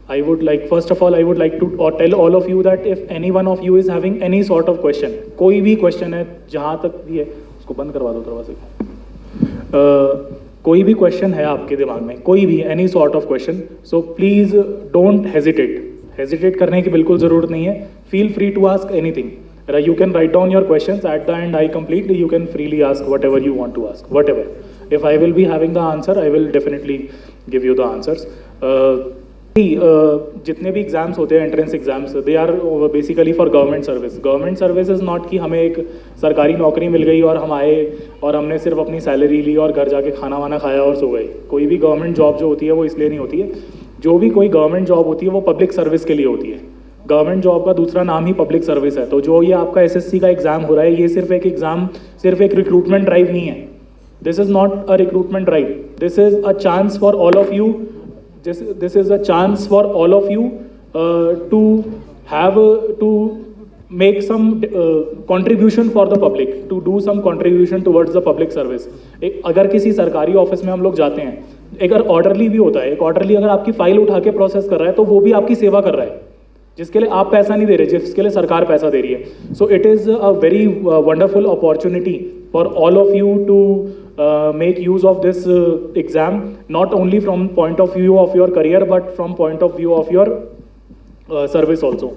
I would like, first of all, I would like to tell all of you that if any one of you is having any sort of question, कोई भी question है, जहाँ तक भी है, उसको बंद करवा दो दरवाजे को। कोई भी question है आपके दिमाग में, कोई भी any sort of question, so please don't hesitate. Hesitate करने की बिल्कुल ज़रूरत नहीं है. Feel free to ask anything. You can write down your questions. At the end, I complete. You can freely ask whatever you want to ask. Whatever. If I will be having the answer, I will definitely give you the answers. जितने भी exams होते हैं, entrance exams, they are basically for government service. Government service is not कि हमें एक सरकारी नौकरी मिल गई और हम आए और हमने सिर्फ अपनी सैलरी ली और घर जाके खाना वाना खाया और सो गए. कोई भी गवर्नमेंट जॉब जो होती है वो इसलिए नहीं होती है. जो भी कोई गवर्नमेंट जॉब होती है वो पब्लिक सर्विस के लिए होती है. गवर्नमेंट जॉब का दूसरा नाम ही पब्लिक सर्विस है. तो जो ये आपका एसएससी का एग्ज़ाम हो रहा है, ये सिर्फ एक एग्ज़ाम, सिर्फ एक रिक्रूटमेंट ड्राइव नहीं है. This is not a recruitment drive. This is a chance for all of you. This is a chance for all of you to have to make some contribution for the public, to do some contribution towards the public service. अगर किसी सरकारी office में हम लोग जाते हैं, अगर orderly भी होता है, एक ऑर्डरली अगर आपकी फाइल उठा के प्रोसेस कर रहा है तो वो भी आपकी सेवा कर रहा है, जिसके लिए आप पैसा नहीं दे रहे, जिसके लिए सरकार पैसा दे रही है. So it is a very wonderful opportunity for all of you to make use of this exam, not only from point of view of your career but from point of view of your service also.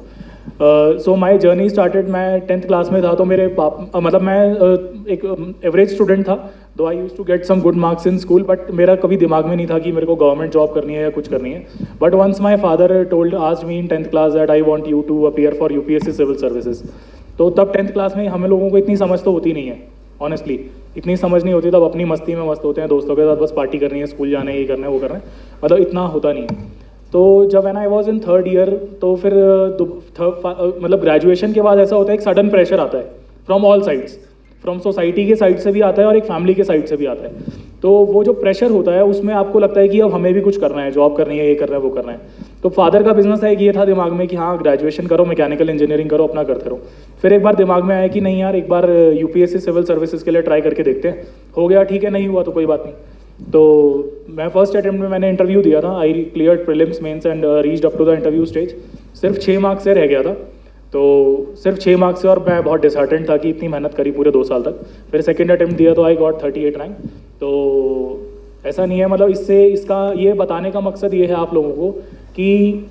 So my journey started, मैं 10th class में था तो मेरे मतलब मैं एक average student था. Though I use to get some good marks in school, but मेरा कभी दिमाग में नहीं था कि मेरे को गवर्नमेंट जॉब करनी है या कुछ करनी है. But once my father told asked me in 10th class that I want you to appear for UPSC civil services. तो तब 10th क्लास में हम लोगों को इतनी समझ तो होती नहीं है, ऑनेस्टली इतनी समझ नहीं होती. तब अपनी मस्ती में मस्त होते हैं, दोस्तों के साथ बस पार्टी करनी है, स्कूल जाना है, ये करना है, वो करना है, मतलब इतना होता नहीं है. तो जब when I was in 3rd year, तो फिर मतलब ग्रेजुएशन के बाद ऐसा होता है, एक सडन प्रेशर आता है from all sides, from society के साइड से भी आता है और एक फैमिली के साइड से भी आता है. तो वो जो प्रेशर होता है उसमें आपको लगता है कि अब हमें भी कुछ करना है, जॉब करनी है, ये करना है, वो करना है. तो फादर का बिजनेस है, ये था दिमाग में कि हाँ ग्रेजुएशन करो, मैकेनिकल इंजीनियरिंग करो, अपना करते रहो. फिर एक बार दिमाग में आया कि नहीं यार, एक बार यूपीएससी सिविल सर्विसेज के लिए ट्राई करके देखते हैं. हो गया, ठीक है, नहीं हुआ तो कोई बात नहीं. तो मैं फर्स्ट अटेम्प्ट में मैंने इंटरव्यू दिया था. I cleared prelims, mains and reached up to the interview stage. सिर्फ 6 मार्क्स से रह गया था. तो सिर्फ 6 मार्क्स से, और मैं बहुत डिसहार्टेंड था कि इतनी मेहनत करी पूरे 2 साल तक. फिर सेकंड अटेम्प्ट दिया तो आई गॉट 38 रैंक. तो ऐसा नहीं है, मतलब इससे इसका ये बताने का मकसद ये है आप लोगों को कि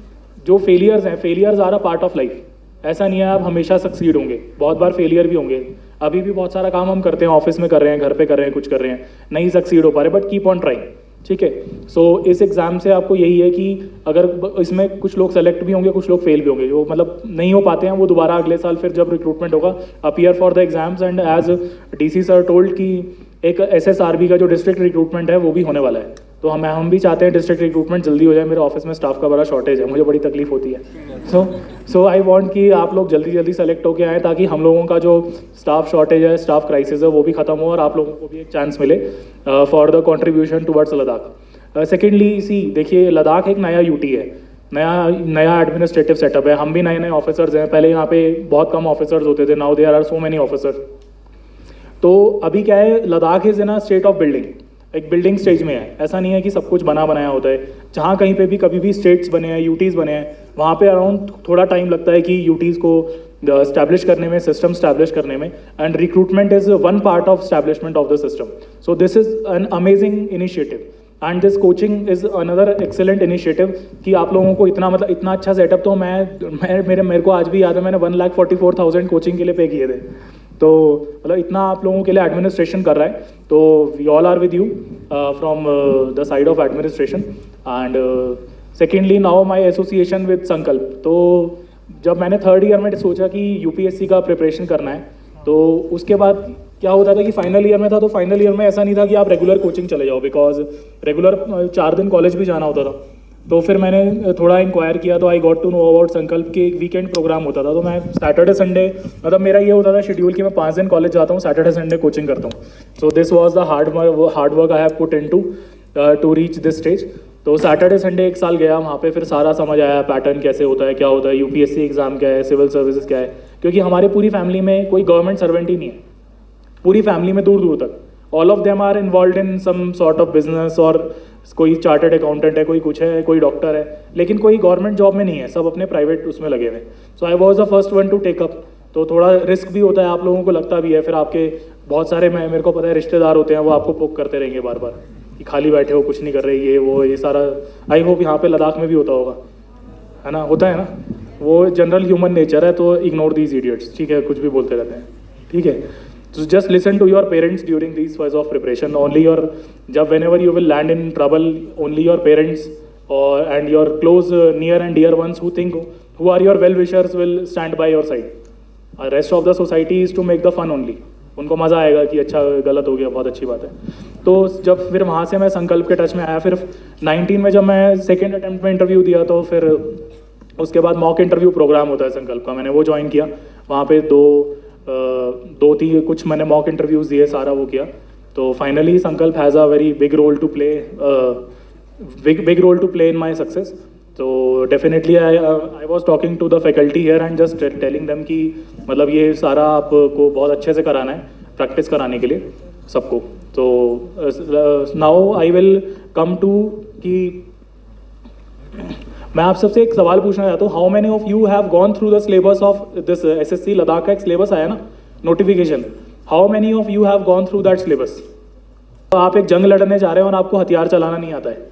जो फेलियर्स हैं, failures are a part of life. ऐसा नहीं है आप हमेशा सक्सीड होंगे, बहुत बार फेलियर भी होंगे. अभी भी बहुत सारा काम हम करते हैं, ऑफिस में कर रहे हैं, घर पे कर रहे हैं, कुछ कर रहे हैं, नहीं सक्सीड हो पा रहे, बट कीप ऑन ट्राइंग. ठीक है. सो इस एग्ज़ाम से आपको यही है कि अगर इसमें कुछ लोग सेलेक्ट भी होंगे, कुछ लोग फेल भी होंगे, जो मतलब नहीं हो पाते हैं, वो दोबारा अगले साल फिर जब रिक्रूटमेंट होगा, appear for the exams. And as DC sir told कि एक एसएसआरबी का जो डिस्ट्रिक्ट रिक्रूटमेंट है वो भी होने वाला है. तो हम भी चाहते हैं डिस्ट्रिक्ट रिक्रूटमेंट जल्दी हो जाए. मेरे ऑफिस में स्टाफ का बड़ा शॉर्टेज है, मुझे बड़ी तकलीफ होती है. सो आई वांट कि आप लोग जल्दी जल्दी सेलेक्ट होके आएँ, ताकि हम लोगों का जो स्टाफ शॉर्टेज है, स्टाफ क्राइसिस है, वो भी खत्म हो और आप लोगों को भी एक चांस मिले for the contribution towards Ladakh. Secondly, इसी देखिए, लद्दाख एक नया यूटी है, नया एडमिनिस्ट्रेटिव सेटअप है. हम भी नए नए ऑफिसर्स हैं. पहले यहाँ पे बहुत कम ऑफिसर्स होते थे, now there are so many officers. तो अभी क्या है, Ladakh is in a state of building, एक बिल्डिंग स्टेज में है. ऐसा नहीं है कि सब कुछ बना बनाया होता है. जहाँ कहीं पे भी कभी भी स्टेट्स बने हैं, यूटीज़ बने हैं, वहाँ पे अराउंड थोड़ा टाइम लगता है कि यूटीज़ को स्टैब्लिश करने में, सिस्टम स्टैब्लिश करने में. And recruitment is one part of establishment of the system. So this is an amazing initiative and this coaching is another excellent initiative. कि आप लोगों को इतना, मतलब इतना अच्छा सेटअप, तो मेरे को आज भी याद है, मैंने 1,44,000 कोचिंग के लिए पे किए थे. तो मतलब इतना आप लोगों के लिए एडमिनिस्ट्रेशन कर रहा है. तो we all are with you from the side of administration. And secondly, now my association with Sankalp. तो जब मैंने 3rd ईयर में सोचा कि यूपीएससी का प्रिपरेशन करना है, तो उसके बाद क्या होता था कि फाइनल ईयर में था. तो फाइनल ईयर में ऐसा नहीं था कि आप रेगुलर कोचिंग चले जाओ, बिकॉज रेगुलर 4 दिन कॉलेज भी जाना होता था. तो फिर मैंने थोड़ा इंक्वायर किया, तो I got to know about Sankalp के एक वीकेंड प्रोग्राम होता था. तो मैं सैटरडे संडे, मतलब मेरा ये होता था शेड्यूल कि मैं 5 दिन कॉलेज जाता हूँ, सैटरडे संडे कोचिंग करता हूँ. So this was the hard work I have put into two reach this stage. तो सैटरडे संडे 1 साल गया वहाँ पे, फिर सारा समझ आया पैटर्न कैसे होता है, क्या होता है, यूपीएससी एग्जाम क्या है, सिविल सर्विसेज क्या है. क्योंकि हमारी पूरी फैमिली में कोई गवर्नमेंट सर्वेंट ही नहीं है, पूरी फैमिली में दूर दूर तक. All of them are involve in some sort of business, और कोई चार्टर्ड अकाउंटेंट है, कोई कुछ है, कोई डॉक्टर है, लेकिन कोई गवर्नमेंट जॉब में नहीं है, सब अपने प्राइवेट उसमें लगे हुए। So I was the first one to take up. तो थोड़ा रिस्क भी होता है, आप लोगों को लगता भी है, फिर आपके बहुत सारे मेरे को पता है रिश्तेदार होते हैं, वो आपको पोक करते रहेंगे बार बार कि खाली बैठे हो, कुछ नहीं कर रहे, ये वो ये सारा। आई होप यहाँ पे लद्दाख में भी होता होगा, है ना, होता है ना, वो जनरल ह्यूमन नेचर है, तो इग्नोर दीज इडियट्स, ठीक है, कुछ भी बोलते रहते हैं, ठीक है। So just listen to your parents during these phases of preparation. Only your, जब whenever you will land in trouble, only your parents and your close near and dear ones who are your well wishers will stand by your side. The rest of the society is to make the fun only. उनको मज़ा आएगा कि अच्छा गलत हो गया, बहुत अच्छी बात है। तो जब फिर वहाँ से मैं संकल्प के टच में आया, फिर 19 में जब मैं सेकेंड अटेम्प्ट में इंटरव्यू दिया, तो फिर उसके बाद मॉक इंटरव्यू प्रोग्राम होता है संकल्प का, मैंने वो ज्वाइन किया। वहाँ पे दो तीन कुछ मैंने मॉक इंटरव्यूज़ दिए, सारा वो किया। तो finally Sankalp has a very big role to play in my success. तो definitely I was talking to the faculty here and just telling them कि मतलब ये सारा आपको बहुत अच्छे से कराना है, प्रैक्टिस कराने के लिए सबको। तो now I will come to कि मैं आप सबसे एक सवाल पूछना चाहता हूँ, how many of you have gone through the syllabus of this SSC Ladakh का एक सिलेबस आया ना, notification, how many of you have gone through that syllabus? तो आप एक जंग लड़ने जा रहे हैं और आपको हथियार चलाना नहीं आता है,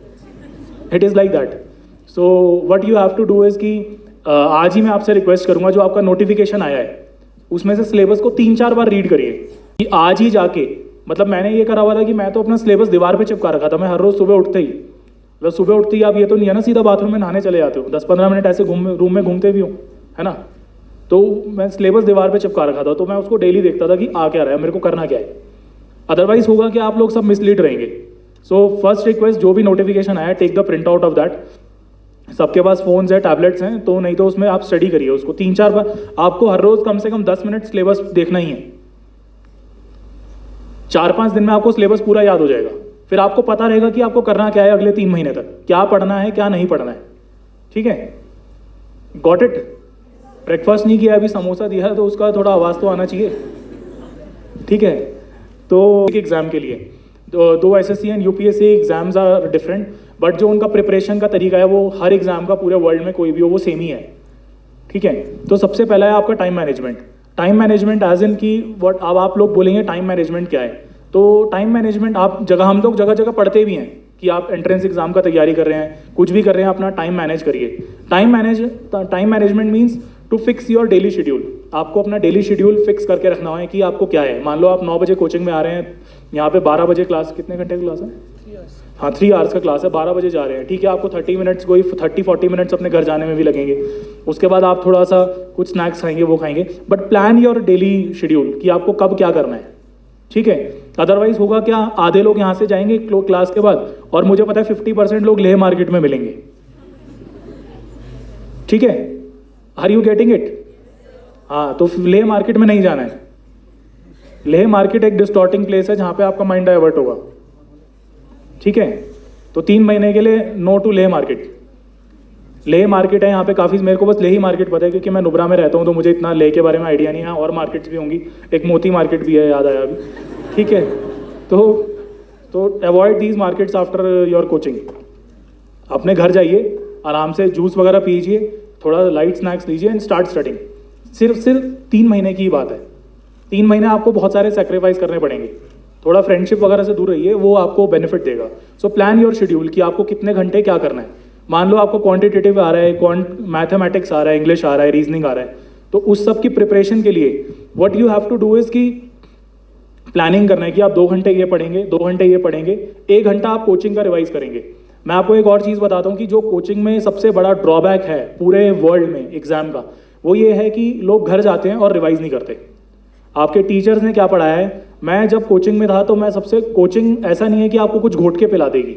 it is like that. So what you have to do is कि आज ही मैं आपसे रिक्वेस्ट करूँगा, जो आपका नोटिफिकेशन आया है उसमें से सिलेबस को 3-4 बार रीड करिए, कि आज ही जाके, मतलब मैंने ये करा हुआ था कि मैं तो अपना सिलेबस दीवार पे चिपका रखा था, मैं हर रोज़ सुबह उठते ही, मतलब सुबह उठते ही आप ये तो नहीं है ना सीधा बाथरूम में नहाने चले जाते हो, 10-15 मिनट ऐसे रूम में घूमते भी हो, है ना। तो मैं सिलेबस दीवार पे चिपका रखा था, तो मैं उसको डेली देखता था कि आ क्या रहा है, मेरे को करना क्या है, अदरवाइज होगा कि आप लोग सब मिसलीड रहेंगे। सो फर्स्ट रिक्वेस्ट, जो भी नोटिफिकेशन आया take the print out of that. सबके पास फ़ोन्स है, टैबलेट्स हैं, तो नहीं तो उसमें आप स्टडी करिए उसको 3-4 बार। आपको हर रोज़ कम से कम 10 मिनट सिलेबस देखना ही है, 4-5 दिन में आपको सिलेबस पूरा याद हो जाएगा। फिर आपको पता रहेगा कि आपको करना क्या है अगले 3 महीने तक, क्या पढ़ना है क्या नहीं पढ़ना है, ठीक है। Got it? ब्रेकफास्ट नहीं किया अभी, समोसा दिया है तो उसका थोड़ा आवाज़ तो आना चाहिए, ठीक है। तो एक एग्ज़ाम के लिए दो SSC and UPSC exams are different, but जो उनका प्रिपरेशन का तरीका है वो हर एग्ज़ाम का पूरे वर्ल्ड में कोई भी हो वो सेम ही है, ठीक है। तो सबसे पहला है आपका time management. Time management as in की व्हाट, अब आप लोग बोलेंगे टाइम मैनेजमेंट क्या है, तो टाइम मैनेजमेंट हम लोग जगह जगह पढ़ते भी हैं कि आप एंट्रेंस एग्जाम का तैयारी कर रहे हैं, कुछ भी कर रहे हैं, अपना टाइम मैनेज करिए। Time management means to fix your daily schedule. आपको अपना डेली शेड्यूल फिक्स करके रखना है कि आपको क्या है। मान लो आप 9 बजे कोचिंग में आ रहे हैं, यहाँ पे 12 बजे क्लास, कितने घंटे की क्लास है? हाँ 3 आवर्स का क्लास है, 12 बजे जा रहे हैं, ठीक है। आपको 30 मिनट्स कोई 30-40 मिनट्स अपने घर जाने में भी लगेंगे, उसके बाद आप थोड़ा सा कुछ स्नैक्स खाएंगे, वो खाएंगे, but plan your daily schedule कि आपको कब क्या करना है, ठीक है। अदरवाइज होगा क्या, आधे लोग यहाँ से जाएंगे क्लास के बाद और मुझे पता है 50% लोग लेह मार्केट में मिलेंगे, ठीक है। Are you getting it? हाँ, तो लेह मार्केट में नहीं जाना है। लेह मार्केट एक डिस्टॉर्टिंग प्लेस है जहाँ पे आपका माइंड डाइवर्ट होगा, ठीक है। तो 3 महीने के लिए no to Leh market. Leh market है यहाँ पे काफ़ी, मेरे को बस लेह ही मार्केट पता है क्योंकि मैं नुब्रा में रहता हूँ, तो मुझे इतना लेह के बारे में आइडिया नहीं है। और मार्केट्स भी होंगी, एक मोती मार्केट भी है, याद आया अभी, ठीक है। तो avoid these markets after your coaching. अपने घर जाइए, आराम से जूस वगैरह पीजिए, थोड़ा लाइट स्नैक्स लीजिए एंड स्टार्ट स्टडिंग। सिर्फ 3 महीने की बात है। 3 महीने आपको बहुत सारे सेक्रीफाइस करने पड़ेंगे, थोड़ा फ्रेंडशिप वगैरह से दूर रहिए, वो आपको बेनिफिट देगा। सो प्लान योर शेड्यूल कि आपको कितने घंटे क्या करना है। मान लो आपको क्वांटिटेटिव आ रहा है, मैथमेटिक्स आ रहा है, इंग्लिश आ रहा है, रीजनिंग आ रहा है, तो उस सब की प्रिपरेशन के लिए what you have to do is कि प्लानिंग करना है कि आप 2 घंटे ये पढ़ेंगे, 2 घंटे ये पढ़ेंगे, 1 घंटा आप कोचिंग का रिवाइज करेंगे। मैं आपको एक और चीज़ बताता हूँ कि जो कोचिंग में सबसे बड़ा ड्रॉबैक है पूरे वर्ल्ड में एग्जाम का, वो ये है कि लोग घर जाते हैं और रिवाइज नहीं करते। आपके टीचर्स ने क्या पढ़ाया है, मैं जब कोचिंग में था तो मैं सबसे, कोचिंग ऐसा नहीं है कि आपको कुछ घोट के पिला देगी,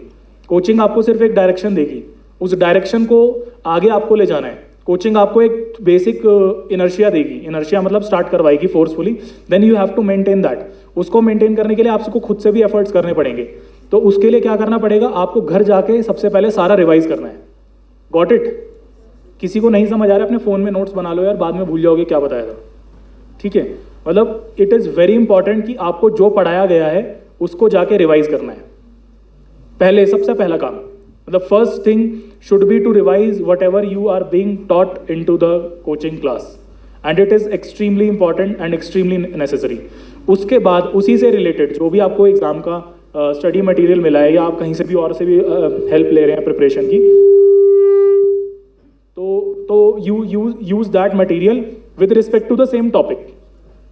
कोचिंग आपको सिर्फ एक डायरेक्शन देगी, उस डायरेक्शन को आगे आपको ले जाना है। कोचिंग आपको एक बेसिक इनर्शिया देगी, इनर्शिया मतलब स्टार्ट करवाएगी forcefully, then you have to maintain that. उसको मेंटेन करने के लिए आपको खुद से भी एफर्ट्स करने पड़ेंगे। तो उसके लिए क्या करना पड़ेगा, आपको घर जाके सबसे पहले सारा रिवाइज करना है। Got it? किसी को नहीं समझ आ रहा है, अपने फ़ोन में नोट्स बना लो यार, बाद में भूल जाओगे क्या बताया था, ठीक है। मतलब इट इज़ वेरी इंपॉर्टेंट कि आपको जो पढ़ाया गया है उसको जाके रिवाइज करना है। पहले सबसे पहला काम, मतलब first thing should be to revise whatever you are being taught in to the coaching class, and it is extremely important and extremely necessary. उसके बाद उसी से रिलेटेड जो भी आपको एग्जाम का स्टडी मटेरियल मिला है या आप कहीं से भी और से भी हेल्प ले रहे हैं प्रिपरेशन की, तो you use that material with respect to the same topic,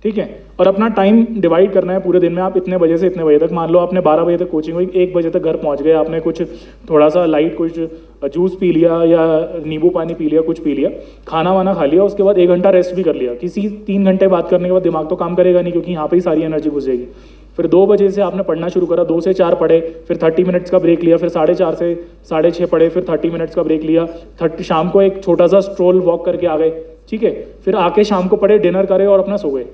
ठीक है। और अपना टाइम डिवाइड करना है पूरे दिन में। आप इतने बजे से इतने बजे तक, मान लो आपने 12 बजे तक कोचिंग हुई, 1 बजे तक घर पहुंच गए, आपने कुछ थोड़ा सा लाइट कुछ जूस पी लिया या नींबू पानी पी लिया, कुछ पी लिया, खाना वाना खा लिया, उसके बाद 1 घंटा रेस्ट भी कर लिया। किसी 3 घंटे बात करने के बाद दिमाग तो काम करेगा नहीं, क्योंकि यहाँ पे ही सारी एनर्जी घुस जाएगी। फिर 2 बजे से आपने पढ़ना शुरू करा, 2 से 4 पढ़े, फिर 30 मिनट्स का ब्रेक लिया, फिर 4:30 से 6:30 पढ़े, फिर 30 मिनट्स का ब्रेक लिया, शाम को एक छोटा सा स्ट्रोल वॉक करके आ गए, ठीक है। फिर आके शाम को पढ़े, डिनर करे और अपना सो गए।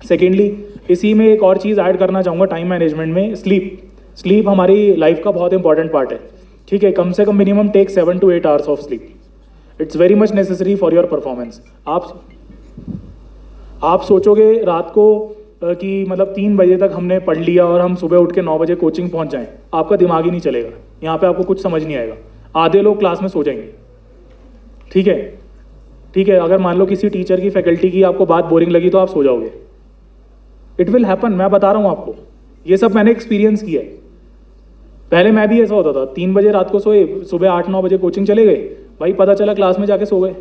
सेकेंडली, इसी में एक और चीज़ ऐड करना चाहूँगा टाइम मैनेजमेंट में, स्लीप हमारी लाइफ का बहुत इंपॉर्टेंट पार्ट है, ठीक है। कम से कम minimum take 7 to 8 hours of sleep, it's very much necessary for your performance. आप सोचोगे रात को कि मतलब 3 बजे तक हमने पढ़ लिया और हम सुबह उठ के 9 बजे कोचिंग पहुंच जाएं, आपका दिमाग ही नहीं चलेगा, यहाँ पे आपको कुछ समझ नहीं आएगा। आधे लोग क्लास में सो जाएंगे, ठीक है, ठीक है। अगर मान लो किसी टीचर की, फैकल्टी की आपको बात बोरिंग लगी तो आप सो जाओगे, इट विल हैपन, मैं बता रहा हूँ आपको, ये सब मैंने एक्सपीरियंस किया है। पहले मैं भी ऐसा होता था, 3 बजे रात को सोए, सुबह 8-9 बजे कोचिंग चले गए, भाई पता चला क्लास में जाके सो गए,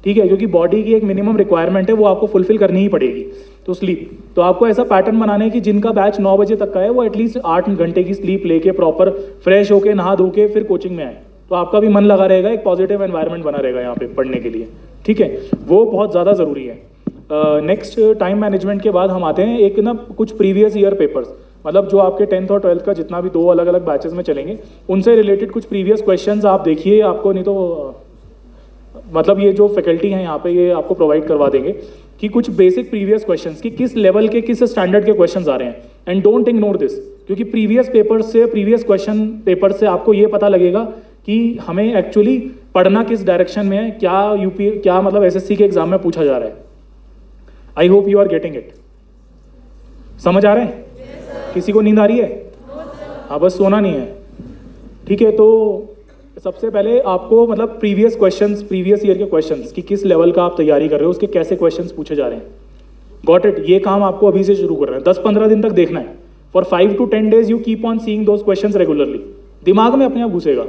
ठीक है, क्योंकि बॉडी की एक मिनिमम रिक्वायरमेंट है, वो आपको फुलफिल करनी ही पड़ेगी। तो स्लीप, तो आपको ऐसा पैटर्न बनाना है कि जिनका बैच 9 बजे तक का है वो एटलीस्ट 8 घंटे की स्लीप लेके प्रॉपर फ्रेश होके नहा धो के फिर कोचिंग में आए, तो आपका भी मन लगा रहेगा, एक पॉजिटिव एनवायरनमेंट बना रहेगा यहाँ पे पढ़ने के लिए, ठीक है, वो बहुत ज़्यादा ज़रूरी है। नेक्स्ट, टाइम मैनेजमेंट के बाद हम आते हैं एक ना कुछ प्रीवियस ईयर पेपर्स, मतलब जो आपके 10th और 12th का जितना भी 2 अलग अलग बैचेस में चलेंगे, उनसे रिलेटेड कुछ प्रीवियस क्वेश्चंस आप देखिए, आपको नहीं तो मतलब ये जो फैकल्टी हैं यहाँ पे ये आपको प्रोवाइड करवा देंगे कि कुछ बेसिक प्रीवियस क्वेश्चंस कि किस लेवल के, किस स्टैंडर्ड के क्वेश्चंस आ रहे हैं, एंड डोंट इग्नोर दिस, क्योंकि प्रीवियस क्वेश्चन पेपर से आपको ये पता लगेगा कि हमें एक्चुअली पढ़ना किस डायरेक्शन में है, क्या मतलब एसएससी के एग्जाम में पूछा जा रहा है। I hope you are getting it, समझ आ रहे हैं? किसी को नींद आ रही है? हाँ, बस सोना नहीं है, ठीक है। तो सबसे पहले आपको मतलब प्रीवियस ईयर के क्वेश्चंस कि किस लेवल का आप तैयारी कर रहे हो, उसके कैसे क्वेश्चंस पूछे जा रहे हैं, गॉट इट। ये काम आपको अभी से शुरू करना है, 10-15 दिन तक देखना है। For 5 to 10 days you keep on seeing those questions regularly, दिमाग में अपने आप घुसेगा।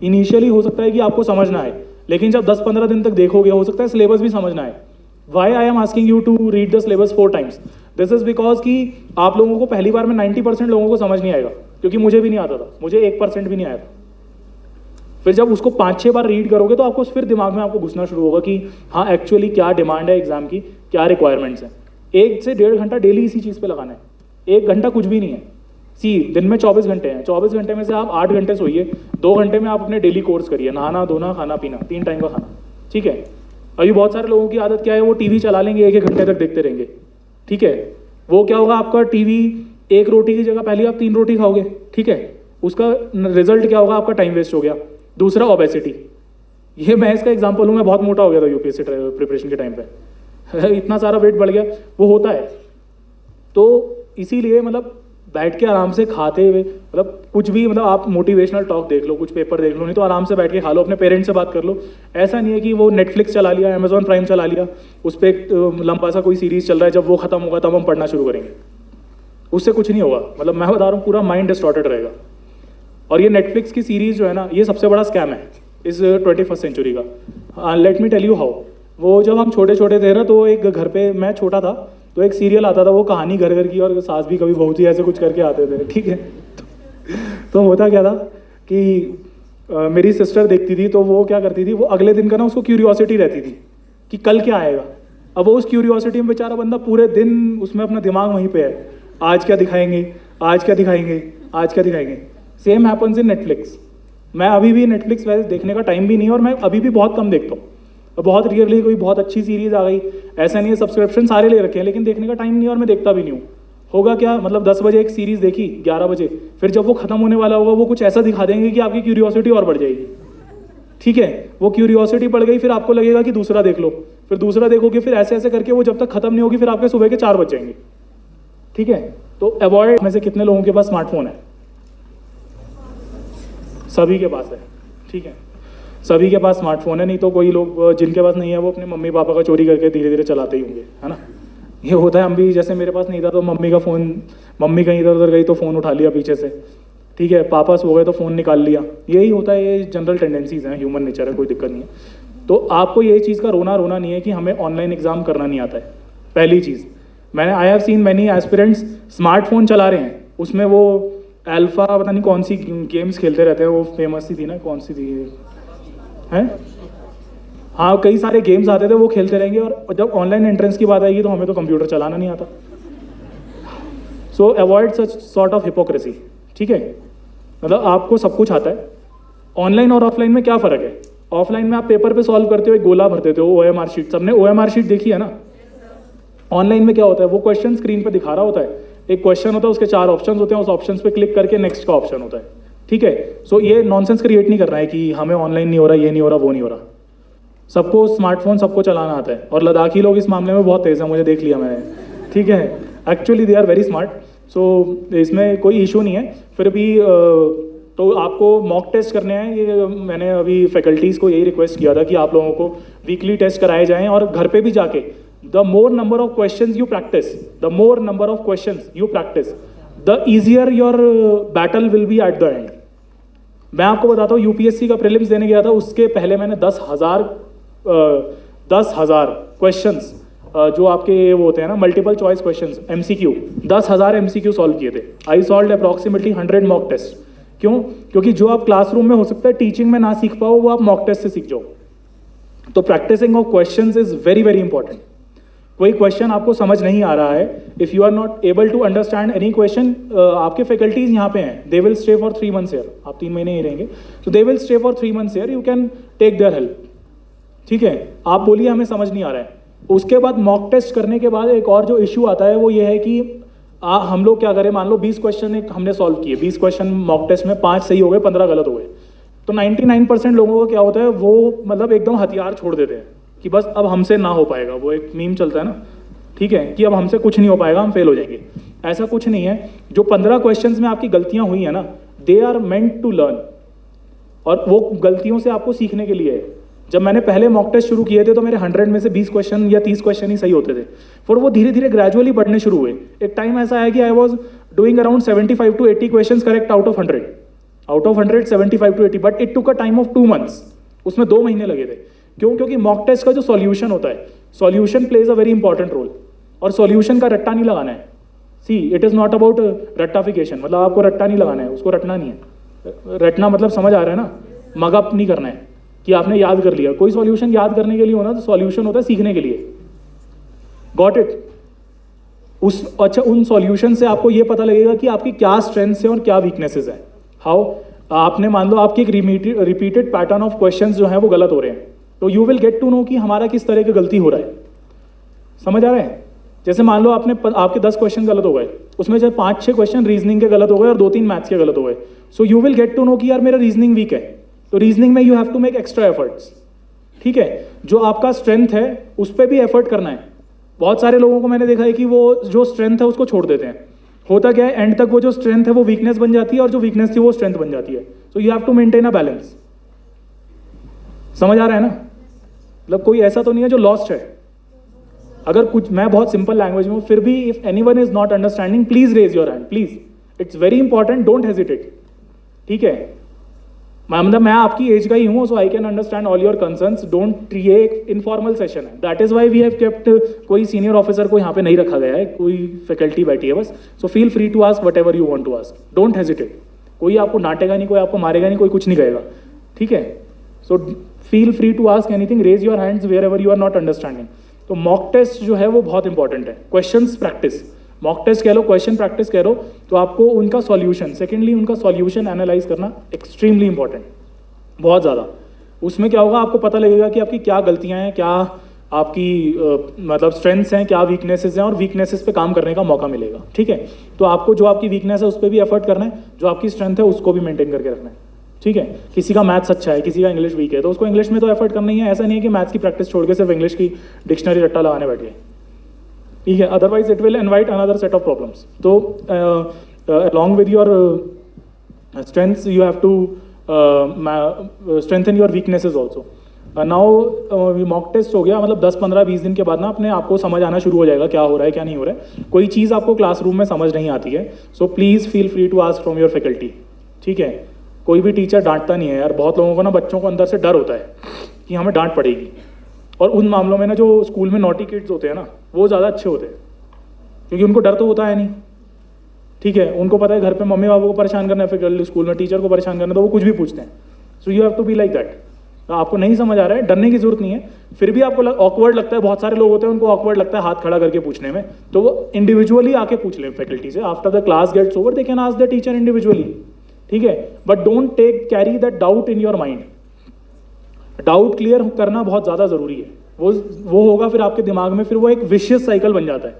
इनिशियली हो सकता है कि आपको समझ ना आए, लेकिन जब 10-15 दिन तक देखोगे हो सकता है सिलेबस भी समझ ना आए। Why I am asking you to read the syllabus 4 times, this is because कि आप लोगों को पहली बार में 90% लोगों को समझ नहीं आएगा, क्योंकि मुझे भी नहीं आता था, मुझे 1% भी नहीं आया था। फिर जब उसको 5-6 बार रीड करोगे तो आपको फिर दिमाग में आपको घुसना शुरू होगा कि हाँ एक्चुअली क्या डिमांड है एग्जाम की, क्या रिक्वायरमेंट्स हैं। 1 से 1.5 घंटा डेली इसी चीज़ पे लगाना है, 1 घंटा कुछ भी नहीं है। दिन में 24 घंटे हैं, 24 घंटे में से आप 8 घंटे सोइए, 2 घंटे में आप अपने डेली कोर्स करिए, नहाना धोना खाना पीना, 3 टाइम का खाना, ठीक है। अभी बहुत सारे लोगों की आदत क्या है, वो टीवी चला लेंगे, 1-1 घंटे तक देखते रहेंगे, ठीक है। वो क्या होगा, आपका टीवी 1 रोटी की जगह पहले आप 3 रोटी खाओगे, ठीक है, उसका रिजल्ट क्या होगा, आपका टाइम वेस्ट हो गया। दूसरा, ओबेसिटी, ये मैं इसका एग्जांपल हूँ, मैं बहुत मोटा हो गया था यूपीएससी प्रिपरेशन के टाइम पे इतना सारा वेट बढ़ गया, वो होता है। तो इसीलिए मतलब बैठ के आराम से खाते हुए, मतलब कुछ भी, मतलब आप मोटिवेशनल टॉक देख लो, कुछ पेपर देख लो, नहीं तो आराम से बैठ के खा लो, अपने पेरेंट्स से बात कर लो। ऐसा नहीं है कि वो नेटफ्लिक्स चला लिया, अमेजॉन प्राइम चला लिया, उस पर एक लंबा सा कोई सीरीज चल रहा है, जब वो खत्म होगा तब हम पढ़ना शुरू करेंगे, उससे कुछ नहीं होगा। मतलब मैं बता रहा हूँ, पूरा माइंड डिस्टॉर्टेड रहेगा। और ये नेटफ्लिक्स की सीरीज जो है ना, ये सबसे बड़ा स्कैम है इस 21st सेंचुरी का। Let me tell you how. वो जब हम छोटे छोटे थे ना, तो एक घर पे, मैं छोटा था तो एक सीरियल आता था, वो कहानी घर घर की, और सास भी कभी बहू थी, ऐसे कुछ करके आते थे, ठीक है। तो होता क्या था कि मेरी सिस्टर देखती थी, तो वो क्या करती थी, वो अगले दिन का ना उसको क्यूरियोसिटी रहती थी कि कल क्या आएगा। अब वो उस क्यूरियोसिटी में बेचारा बंदा पूरे दिन उसमें अपना दिमाग वहीं पे है, आज क्या दिखाएंगे, आज क्या दिखाएंगे, आज क्या दिखाएंगे। Same happens in Netflix. मैं अभी भी नेटफ्लिक्स वैसे देखने का टाइम भी नहीं है, और मैं अभी भी बहुत कम देखता हूँ, और बहुत रियरली कोई बहुत अच्छी सीरीज आ गई, ऐसा नहीं है, सब्सक्रिप्शन सारे ले रखे हैं, लेकिन देखने का टाइम नहीं है और मैं देखता भी नहीं हूँ। होगा क्या, मतलब 10 बजे एक सीरीज देखी, 11 बजे, फिर जब वो खत्म होने वाला होगा, वो कुछ ऐसा दिखा देंगे कि आपकी क्यूरियोसिटी और बढ़ जाएगी, ठीक है। वो क्यूरियोसिटी बढ़ गई, फिर आपको लगेगा कि दूसरा देख लो, फिर दूसरा देखोगे, फिर ऐसे ऐसे करके वो जब तक खत्म नहीं होगी, फिर आपके सुबह के 4 बज जाएंगे, ठीक है। तो अवॉइड में से कितने लोगों के पास स्मार्टफोन है? सभी के पास है, ठीक है, सभी के पास स्मार्टफोन है। नहीं तो कोई लोग जिनके पास नहीं है वो अपने मम्मी पापा का चोरी करके धीरे धीरे चलाते ही होंगे, है ना। ये होता है, हम भी, जैसे मेरे पास नहीं था तो मम्मी का फ़ोन, मम्मी कहीं इधर उधर गई तो फ़ोन उठा लिया पीछे से, ठीक है, पापा सो गए तो फ़ोन निकाल लिया। यही होता है, ये जनरल टेंडेंसीज हैं, ह्यूमन नेचर है, कोई दिक्कत नहीं है। तो आपको ये चीज़ का रोना नहीं है कि हमें ऑनलाइन एग्ज़ाम करना नहीं आता है। पहली चीज़, मैंने I have seen many aspirants smartphone चला रहे हैं, उसमें वो अल्फ़ा पता नहीं कौन सी गेम्स खेलते रहते हैं, वो फेमस सी थी ना, कौन सी थी हैं, हाँ, कई सारे गेम्स आते थे, वो खेलते रहेंगे, और जब ऑनलाइन एंट्रेंस की बात आएगी तो हमें तो कंप्यूटर चलाना नहीं आता। सो avoid such sort of hypocrisy, ठीक है। मतलब आपको सब कुछ आता है। ऑनलाइन और ऑफलाइन में क्या फ़र्क है? ऑफलाइन में आप पेपर पे सॉल्व करते हो, एक गोला भर देते हो, OMR शीट, सबने OMR शीट देखी है ना। ऑनलाइन में क्या होता है, वो क्वेश्चन स्क्रीन पे दिखा रहा होता है, एक क्वेश्चन होता है, उसके 4 ऑप्शंस होते हैं, उस ऑप्शंस पे क्लिक करके नेक्स्ट का ऑप्शन होता है, ठीक है। सो ये नॉनसेंस क्रिएट नहीं करना है कि हमें ऑनलाइन नहीं हो रहा, ये नहीं हो रहा, वो नहीं हो रहा। सबको स्मार्टफोन सबको चलाना आता है, और लद्दाखी लोग इस मामले में बहुत तेज़ हैं, मुझे देख लिया मैंने, ठीक है। Actually they are very smart, so इसमें कोई इशू नहीं है। फिर भी तो आपको मॉक टेस्ट करने हैं, ये मैंने अभी फैकल्टीज़ को यही रिक्वेस्ट किया था कि आप लोगों को वीकली टेस्ट कराए जाएं, और घर पे भी जाके the more number of questions you practice, the more number of questions you practice, the easier your battle will be at the end. मैं आपको बताता हूँ, यूपीएससी का प्रीलिम्स देने गया था, उसके पहले मैंने 10,000 क्वेश्चंस जो आपके वो होते हैं ना, multiple choice questions, MCQ, 10,000 MCQ solve किए थे। I solve approximately 100 mock test. क्यों? क्योंकि जो आप क्लासरूम में हो सकता है टीचिंग में ना सीख पाओ, वो आप मॉक टेस्ट से सीख जाओ। तो practicing of questions is very very important. कोई क्वेश्चन आपको समझ नहीं आ रहा है, if you are not able to understand any question, आपके फैकल्टीज यहाँ पे हैं, they will stay for 3 months here, आप 3 महीने ही रहेंगे, तो they will stay for 3 months here, you can take their help, ठीक है। आप बोलिए हमें समझ नहीं आ रहा है। उसके बाद मॉक टेस्ट करने के बाद एक और जो इशू आता है वो ये है कि हम लोग क्या करें, मान लो 20 क्वेश्चन एक हमने सॉल्व किए, 20 क्वेश्चन मॉक टेस्ट में 5 सही हो गए, 15 गलत हो गए, तो 99% लोगों का क्या होता है, वो मतलब एकदम हथियार छोड़ देते हैं कि बस अब हमसे ना हो पाएगा। वो एक मीम चलता है ना, ठीक है, कि अब हमसे कुछ नहीं हो पाएगा, हम फेल हो जाएंगे। ऐसा कुछ नहीं है। जो 15 क्वेश्चंस में आपकी गलतियां हुई है ना, they are meant to learn, और वो गलतियों से आपको सीखने के लिए है। जब मैंने पहले मॉक टेस्ट शुरू किए थे तो मेरे 100 में से 20 क्वेश्चन या 30 क्वेश्चन ही सही होते थे, फिर वो धीरे धीरे ग्रेजुअली बढ़ने शुरू हुए। एक टाइम ऐसा आया कि I was doing around 75 to 80 question correct out of 100, 75 to 80, but it took a time of 2 months, उसमें 2 महीने लगे थे। क्यों? क्योंकि मॉक टेस्ट का जो सॉल्यूशन होता है, solution plays a very important role, और सॉल्यूशन का रट्टा नहीं लगाना है। See, it is not about रट्टाफिकेशन, मतलब आपको रट्टा नहीं लगाना है, उसको रटना नहीं है। रटना मतलब समझ आ रहा है ना, मगअप नहीं करना है कि आपने याद कर लिया। कोई सॉल्यूशन याद करने के लिए होना, तो सॉल्यूशन होता है सीखने के लिए। Got it? अच्छा, उन सॉल्यूशन से आपको ये पता लगेगा कि आपकी क्या स्ट्रेंथ्स है और क्या वीकनेसेस है। हाउ? आपने मान लो आपकी एक रिपीटेड पैटर्न ऑफ क्वेश्चंस जो है वो गलत हो रहे हैं, तो you will get to know कि हमारा किस तरह की गलती हो रहा है। समझ आ रहा है? जैसे मान लो आपके 10 क्वेश्चन गलत हो गए, उसमें जब 5-6 क्वेश्चन रीजनिंग के गलत हो गए और 2-3 मैथ्स के गलत हो गए, so you will get to know कि यार मेरा रीजनिंग वीक है, तो रीजनिंग में you have to make extra efforts, ठीक है। जो आपका स्ट्रेंथ है उस पर भी एफर्ट करना है। बहुत सारे लोगों को मैंने देखा है कि वो जो स्ट्रेंथ है उसको छोड़ देते हैं। होता क्या है, एंड तक वो जो स्ट्रेंथ है वो वीकनेस बन जाती है, और जो वीकनेस थी वो स्ट्रेंथ बन जाती है। So you have to maintain a balance. समझ आ रहा है ना? मतलब कोई ऐसा तो नहीं है जो लॉस्ट है। अगर कुछ, मैं बहुत सिंपल लैंग्वेज में हूँ, फिर भी if anyone is not understanding, please raise your hand, please, it's very important, don't hesitate, ठीक है। मतलब मैं आपकी एज का ही हूँ, so I can understand all your concerns. Don't, ये एक इनफॉर्मल सेशन है, that is why we have kept, कोई सीनियर ऑफिसर को यहाँ पे नहीं रखा गया है, कोई फैकल्टी बैठी है बस। So feel free to ask whatever you want to ask, don't hesitate. कोई आपको डांटेगा नहीं, कोई आपको मारेगा नहीं, कोई कुछ नहीं कहेगा, ठीक है। So feel free to ask anything, raise your hands wherever you are not understanding. तो मॉक टेस्ट जो है वो बहुत इंपॉर्टेंट है। क्वेश्चंस प्रैक्टिस, मॉक टेस्ट कह लो, क्वेश्चन प्रैक्टिस कह लो, तो आपको उनका सॉल्यूशन, सेकेंडली उनका सॉल्यूशन एनालाइज करना एक्सट्रीमली इंपॉर्टेंट, बहुत ज़्यादा। उसमें क्या होगा, आपको पता लगेगा कि आपकी क्या गलतियां हैं, क्या आपकी मतलब स्ट्रेंथ्स हैं, क्या वीकनेसेस हैं, और वीकनेसेस पे काम करने का मौका मिलेगा, ठीक है। तो आपको जो आपकी वीकनेस है उस पर भी एफर्ट करना है, जो आपकी स्ट्रेंथ है उसको भी मेंटेन करके रखना है, ठीक है। किसी का मैथ्स अच्छा है, किसी का इंग्लिश वीक है, तो उसको इंग्लिश में तो एफर्ट करना ही है। ऐसा नहीं है कि मैथ्स की प्रैक्टिस छोड़ के सिर्फ इंग्लिश की डिक्शनरी रट्टा लगाने बैठ गए, ठीक है, otherwise it will invite another set of problems. तो along with your strengths you have to strengthen your weaknesses also. Now mock test हो गया, मतलब 10 15 20 दिन के बाद ना अपने आपको समझ आना शुरू हो जाएगा क्या हो रहा है क्या नहीं हो रहा है. कोई चीज़ आपको क्लासरूम में समझ नहीं आती है, so please feel free to ask from your faculty. ठीक है, कोई भी टीचर डांटता नहीं है यार. बहुत लोगों को ना, बच्चों को अंदर से डर होता है कि हमें डांट पड़ेगी. और उन मामलों में ना जो स्कूल में नॉटी किड्स होते हैं ना, वो ज़्यादा अच्छे होते हैं, क्योंकि उनको डर तो होता है नहीं. ठीक है, उनको पता है घर पे मम्मी पापा को परेशान करना है, फिर स्कूल में टीचर को परेशान करना है, तो वो कुछ भी पूछते हैं. So you have to be like that. आपको नहीं समझ आ रहा है, डरने की जरूरत नहीं है. फिर भी आपको ऑकवर्ड लगता है, बहुत सारे लोग होते हैं उनको ऑकवर्ड लगता है हाथ खड़ा करके पूछने में, तो वो इंडिविजुअली आके पूछ लें फैकल्टी से. After the class gets over they can ask the teacher individually. ठीक है, but don't carry that doubt in your mind. Doubt clear करना बहुत ज़्यादा ज़रूरी है. वो होगा फिर आपके दिमाग में, फिर वो एक विशियस साइकिल बन जाता है.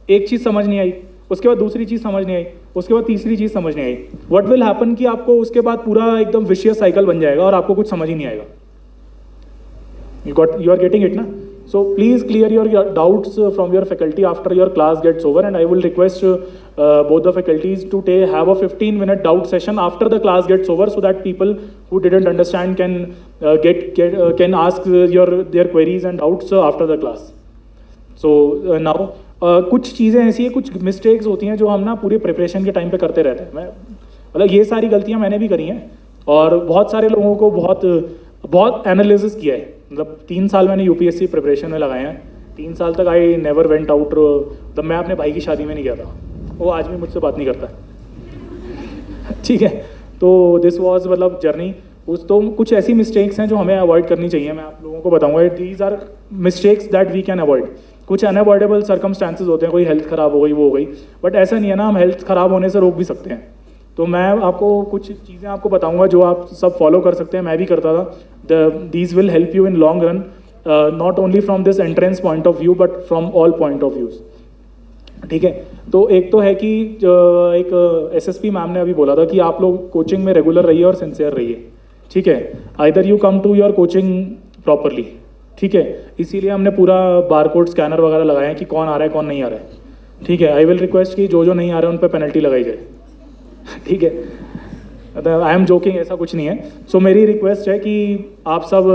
एक चीज़ समझ नहीं आई, उसके बाद दूसरी चीज़ समझ नहीं आई, उसके बाद तीसरी चीज़ समझ नहीं आई. व्हाट विल हैपन कि आपको उसके बाद पूरा एकदम विशियस साइकिल बन जाएगा और आपको कुछ समझ ही नहीं आएगा. यू आर गेटिंग इट ना. So please clear your doubts from your faculty after your class gets over, and I will request both the faculties to have a 15-minute doubt session after the class gets over, so that people who didn't understand can ask their queries and doubts after the class. So now कुछ चीज़ें ऐसी है, कुछ mistakes होती हैं जो हम ना पूरी प्रिपरेशन के टाइम पे करते रहते हैं. मतलब ये सारी गलतियां मैंने भी करी हैं, और बहुत सारे लोगों को बहुत एनालिसिस किया है. मतलब 3 साल मैंने यूपीएससी प्रिपरेशन में लगाए हैं. 3 साल तक आई नेवर वेंट आउट. तब मैं अपने भाई की शादी में नहीं गया था, वो आज भी मुझसे बात नहीं करता. ठीक है, तो दिस वॉज मतलब जर्नी. तो कुछ ऐसी मिस्टेक्स हैं जो हमें अवॉइड करनी चाहिए. मैं आप लोगों को बताऊंगा, these are mistakes that we can avoid. कुछ अनअवॉइडेबल सर्कमस्टांसेस होते हैं, कोई हेल्थ ख़राब हो गई वो हो गई, बट ऐसा नहीं है ना, हम हेल्थ ख़राब होने से रोक भी सकते हैं. तो मैं आपको कुछ चीज़ें आपको बताऊंगा जो आप सब फॉलो कर सकते हैं. मैं भी करता था. These will help you in long run, not only from this entrance point of view but from all point of views. ठीक है, तो एक तो है कि एक एसएसपी मैम ने अभी बोला था कि आप लोग कोचिंग में रेगुलर रहिए और सिंसियर रहिए. ठीक है, either you come to your coaching properly. ठीक है, इसीलिए हमने पूरा बारकोड स्कैनर वगैरह लगाए हैं कि कौन आ रहा है कौन नहीं आ रहा है. ठीक है, आई विल रिक्वेस्ट कि जो नहीं आ रहा है उन पर पेनल्टी लगाई जाए. ठीक है, आई एम जोकिंग, ऐसा कुछ नहीं है. सो मेरी रिक्वेस्ट है कि आप सब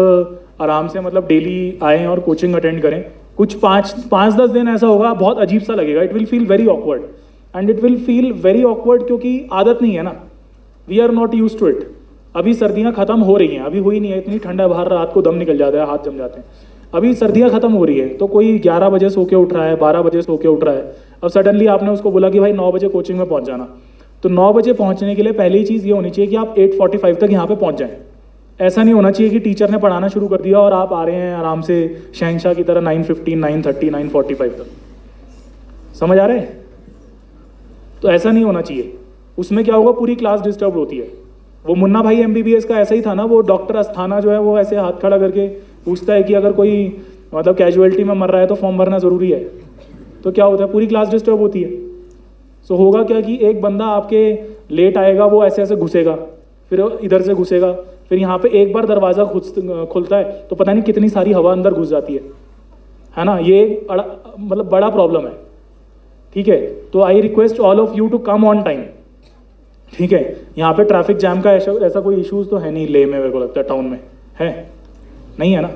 आराम से मतलब डेली आएँ और कोचिंग अटेंड करें. कुछ 5-10 दिन ऐसा होगा, बहुत अजीब सा लगेगा. It will feel very awkward, and it will feel very awkward क्योंकि आदत नहीं है ना. We are not use to it. अभी सर्दियाँ खत्म हो रही हैं, अभी हुई नहीं है, इतनी ठंडा बाहर, रात को दम निकल जाता है, हाथ जम जाते हैं. अभी सर्दियाँ खत्म हो रही है, तो कोई 11 बजे सो के उठ रहा है, 12 बजे सो के उठ रहा है. अब सडनली आपने उसको बोला कि भाई 9 बजे कोचिंग में पहुँच जाना. तो 9 बजे पहुँचने के लिए पहली चीज़ ये होनी चाहिए कि आप 8:45 तक यहाँ पर पहुँच जाएँ. ऐसा नहीं होना चाहिए कि टीचर ने पढ़ाना शुरू कर दिया और आप आ रहे हैं आराम से शहंशाह की तरह 9:15, 9:30, 9:45 तक. समझ आ रहे हैं? तो ऐसा नहीं होना चाहिए. उसमें क्या होगा, पूरी क्लास डिस्टर्ब होती है. वो मुन्ना भाई MBBS का ऐसा ही था ना. वो डॉक्टर अस्थाना जो है वो ऐसे हाथ खड़ा करके पूछता है कि अगर कोई मतलब कैजुअलिटी में मर रहा है तो फॉर्म भरना ज़रूरी है. तो क्या होता है, पूरी क्लास डिस्टर्ब होती है. सो होगा क्या कि एक बंदा आपके लेट आएगा, वो ऐसे ऐसे घुसेगा, फिर इधर से घुसेगा, फिर यहाँ पे एक बार दरवाज़ा खुलता है तो पता नहीं कितनी सारी हवा अंदर घुस जाती है ना. ये मतलब बड़ा प्रॉब्लम है. ठीक है, तो I request all of you to come on time. ठीक है, यहाँ पे ट्रैफिक जैम का ऐसा कोई इश्यूज तो है नहीं ले में, मेरे को लगता है टाउन में है नहीं है ना.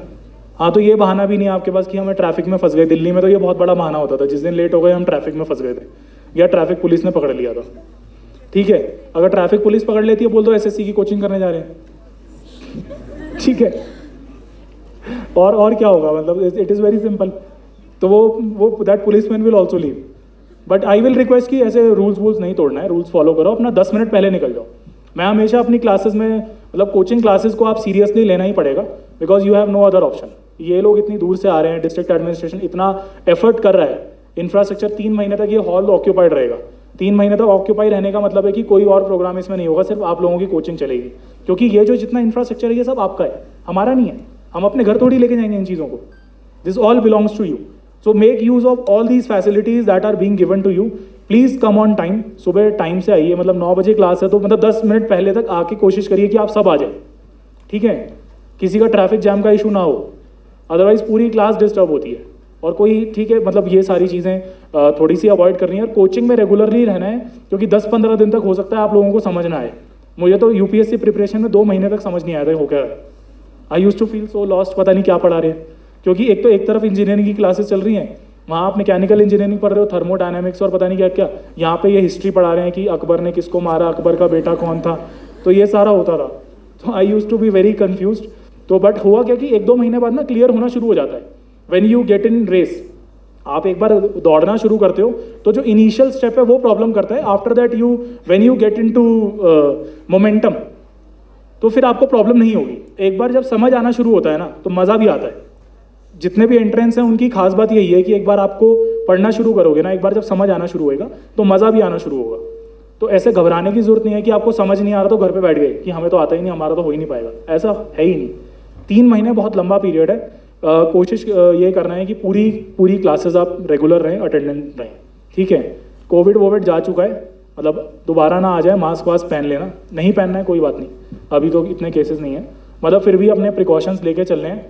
हाँ, तो ये बहाना भी नहीं है आपके पास कि हमें ट्रैफिक में फंस गए. दिल्ली में तो ये बहुत बड़ा बहाना होता था, जिस दिन लेट हो गए हम ट्रैफिक में फंस गए थे या ट्रैफिक पुलिस ने पकड़ लिया था. ठीक है, अगर ट्रैफिक पुलिस पकड़ लेती है, बोल दो SSC की कोचिंग करने जा रहे हैं. ठीक है, और क्या होगा, मतलब इट इज़ वेरी सिंपल. तो वो that policeman will also leave. But I will request कि ऐसे रूल्स नहीं तोड़ना है. रूल्स फॉलो करो, अपना 10 मिनट पहले निकल जाओ. मैं हमेशा अपनी क्लासेस में मतलब कोचिंग क्लासेस को आप सीरियसली लेना ही पड़ेगा, because you have no other option. ये लोग इतनी दूर से आ रहे हैं, डिस्ट्रिक्ट एडमिनिस्ट्रेशन इतना एफर्ट कर रहा है. इंफ्रास्ट्रक्चर 3 महीने तक ये हॉल ऑक्यूपाइड रहेगा. 3 महीने तक ऑक्यूपाई रहने का मतलब है कि कोई और प्रोग्राम इसमें नहीं होगा, सिर्फ आप लोगों की कोचिंग चलेगी. क्योंकि ये जो जितना इंफ्रास्ट्रक्चर है ये सब आपका है, हमारा नहीं है. हम अपने घर थोड़ी लेके जाएंगे इन चीज़ों को. This all belongs to you. So make use of all these facilities that are being given to you. Please come on time. सुबह टाइम से आइए, मतलब 9 बजे क्लास है तो मतलब 10 मिनट पहले तक आके कोशिश करिए कि आप सब आ जाए. ठीक है, किसी का ट्रैफिक जैम का इशू ना हो, अदरवाइज पूरी क्लास डिस्टर्ब होती है. और कोई ठीक है मतलब ये सारी चीज़ें थोड़ी सी अवॉइड करनी है और कोचिंग में रेगुलरली रहना है, क्योंकि 10-15 दिन तक हो सकता है आप लोगों को समझ ना आए। मुझे तो यूपीएससी प्रिपरेशन में 2 महीने तक समझ नहीं आया था हो क्या है। I use to feel so lost, पता नहीं क्या पढ़ा रहे हैं, क्योंकि एक तो एक तरफ इंजीनियरिंग की क्लासेस चल रही हैं, वहाँ आप मैकेनिकल इंजीनियरिंग पढ़ रहे हो, थर्मोडायनेमिक्स और पता नहीं क्या क्या, यहाँ पे ये हिस्ट्री पढ़ा रहे हैं कि अकबर ने किसको मारा, अकबर का बेटा कौन था, तो ये सारा होता था। तो I use to be very confuse. तो बट हुआ क्या कि 1-2 महीने बाद ना क्लियर होना शुरू हो जाता है। When you get in race, आप एक बार दौड़ना शुरू करते हो तो जो इनिशियल स्टेप है वो प्रॉब्लम करता है। After that when you get into momentum, तो फिर आपको प्रॉब्लम नहीं होगी। एक बार जब समझ आना शुरू होता है ना तो मज़ा भी आता है। जितने भी एंट्रेंस हैं उनकी खास बात यही है कि एक बार आपको पढ़ना शुरू करोगे ना, एक बार जब समझ आना शुरू होएगा तो मज़ा भी आना शुरू होगा। तो ऐसे घबराने की जरूरत नहीं है कि आपको समझ नहीं आ रहा तो घर पे बैठ गए कि हमें तो आता ही नहीं, हमारा तो हो ही नहीं पाएगा, ऐसा है ही नहीं। 3 महीने बहुत लंबा पीरियड है। कोशिश ये करना है कि पूरी क्लासेस आप रेगुलर रहें, अटेंडेंट रहें, ठीक है। कोविड जा चुका है, मतलब दोबारा ना आ जाए, मास्क वास्क पहन लेना, नहीं पहनना है कोई बात नहीं, अभी तो इतने केसेस नहीं है, मतलब फिर भी अपने प्रिकॉशंस लेके चलने हैं।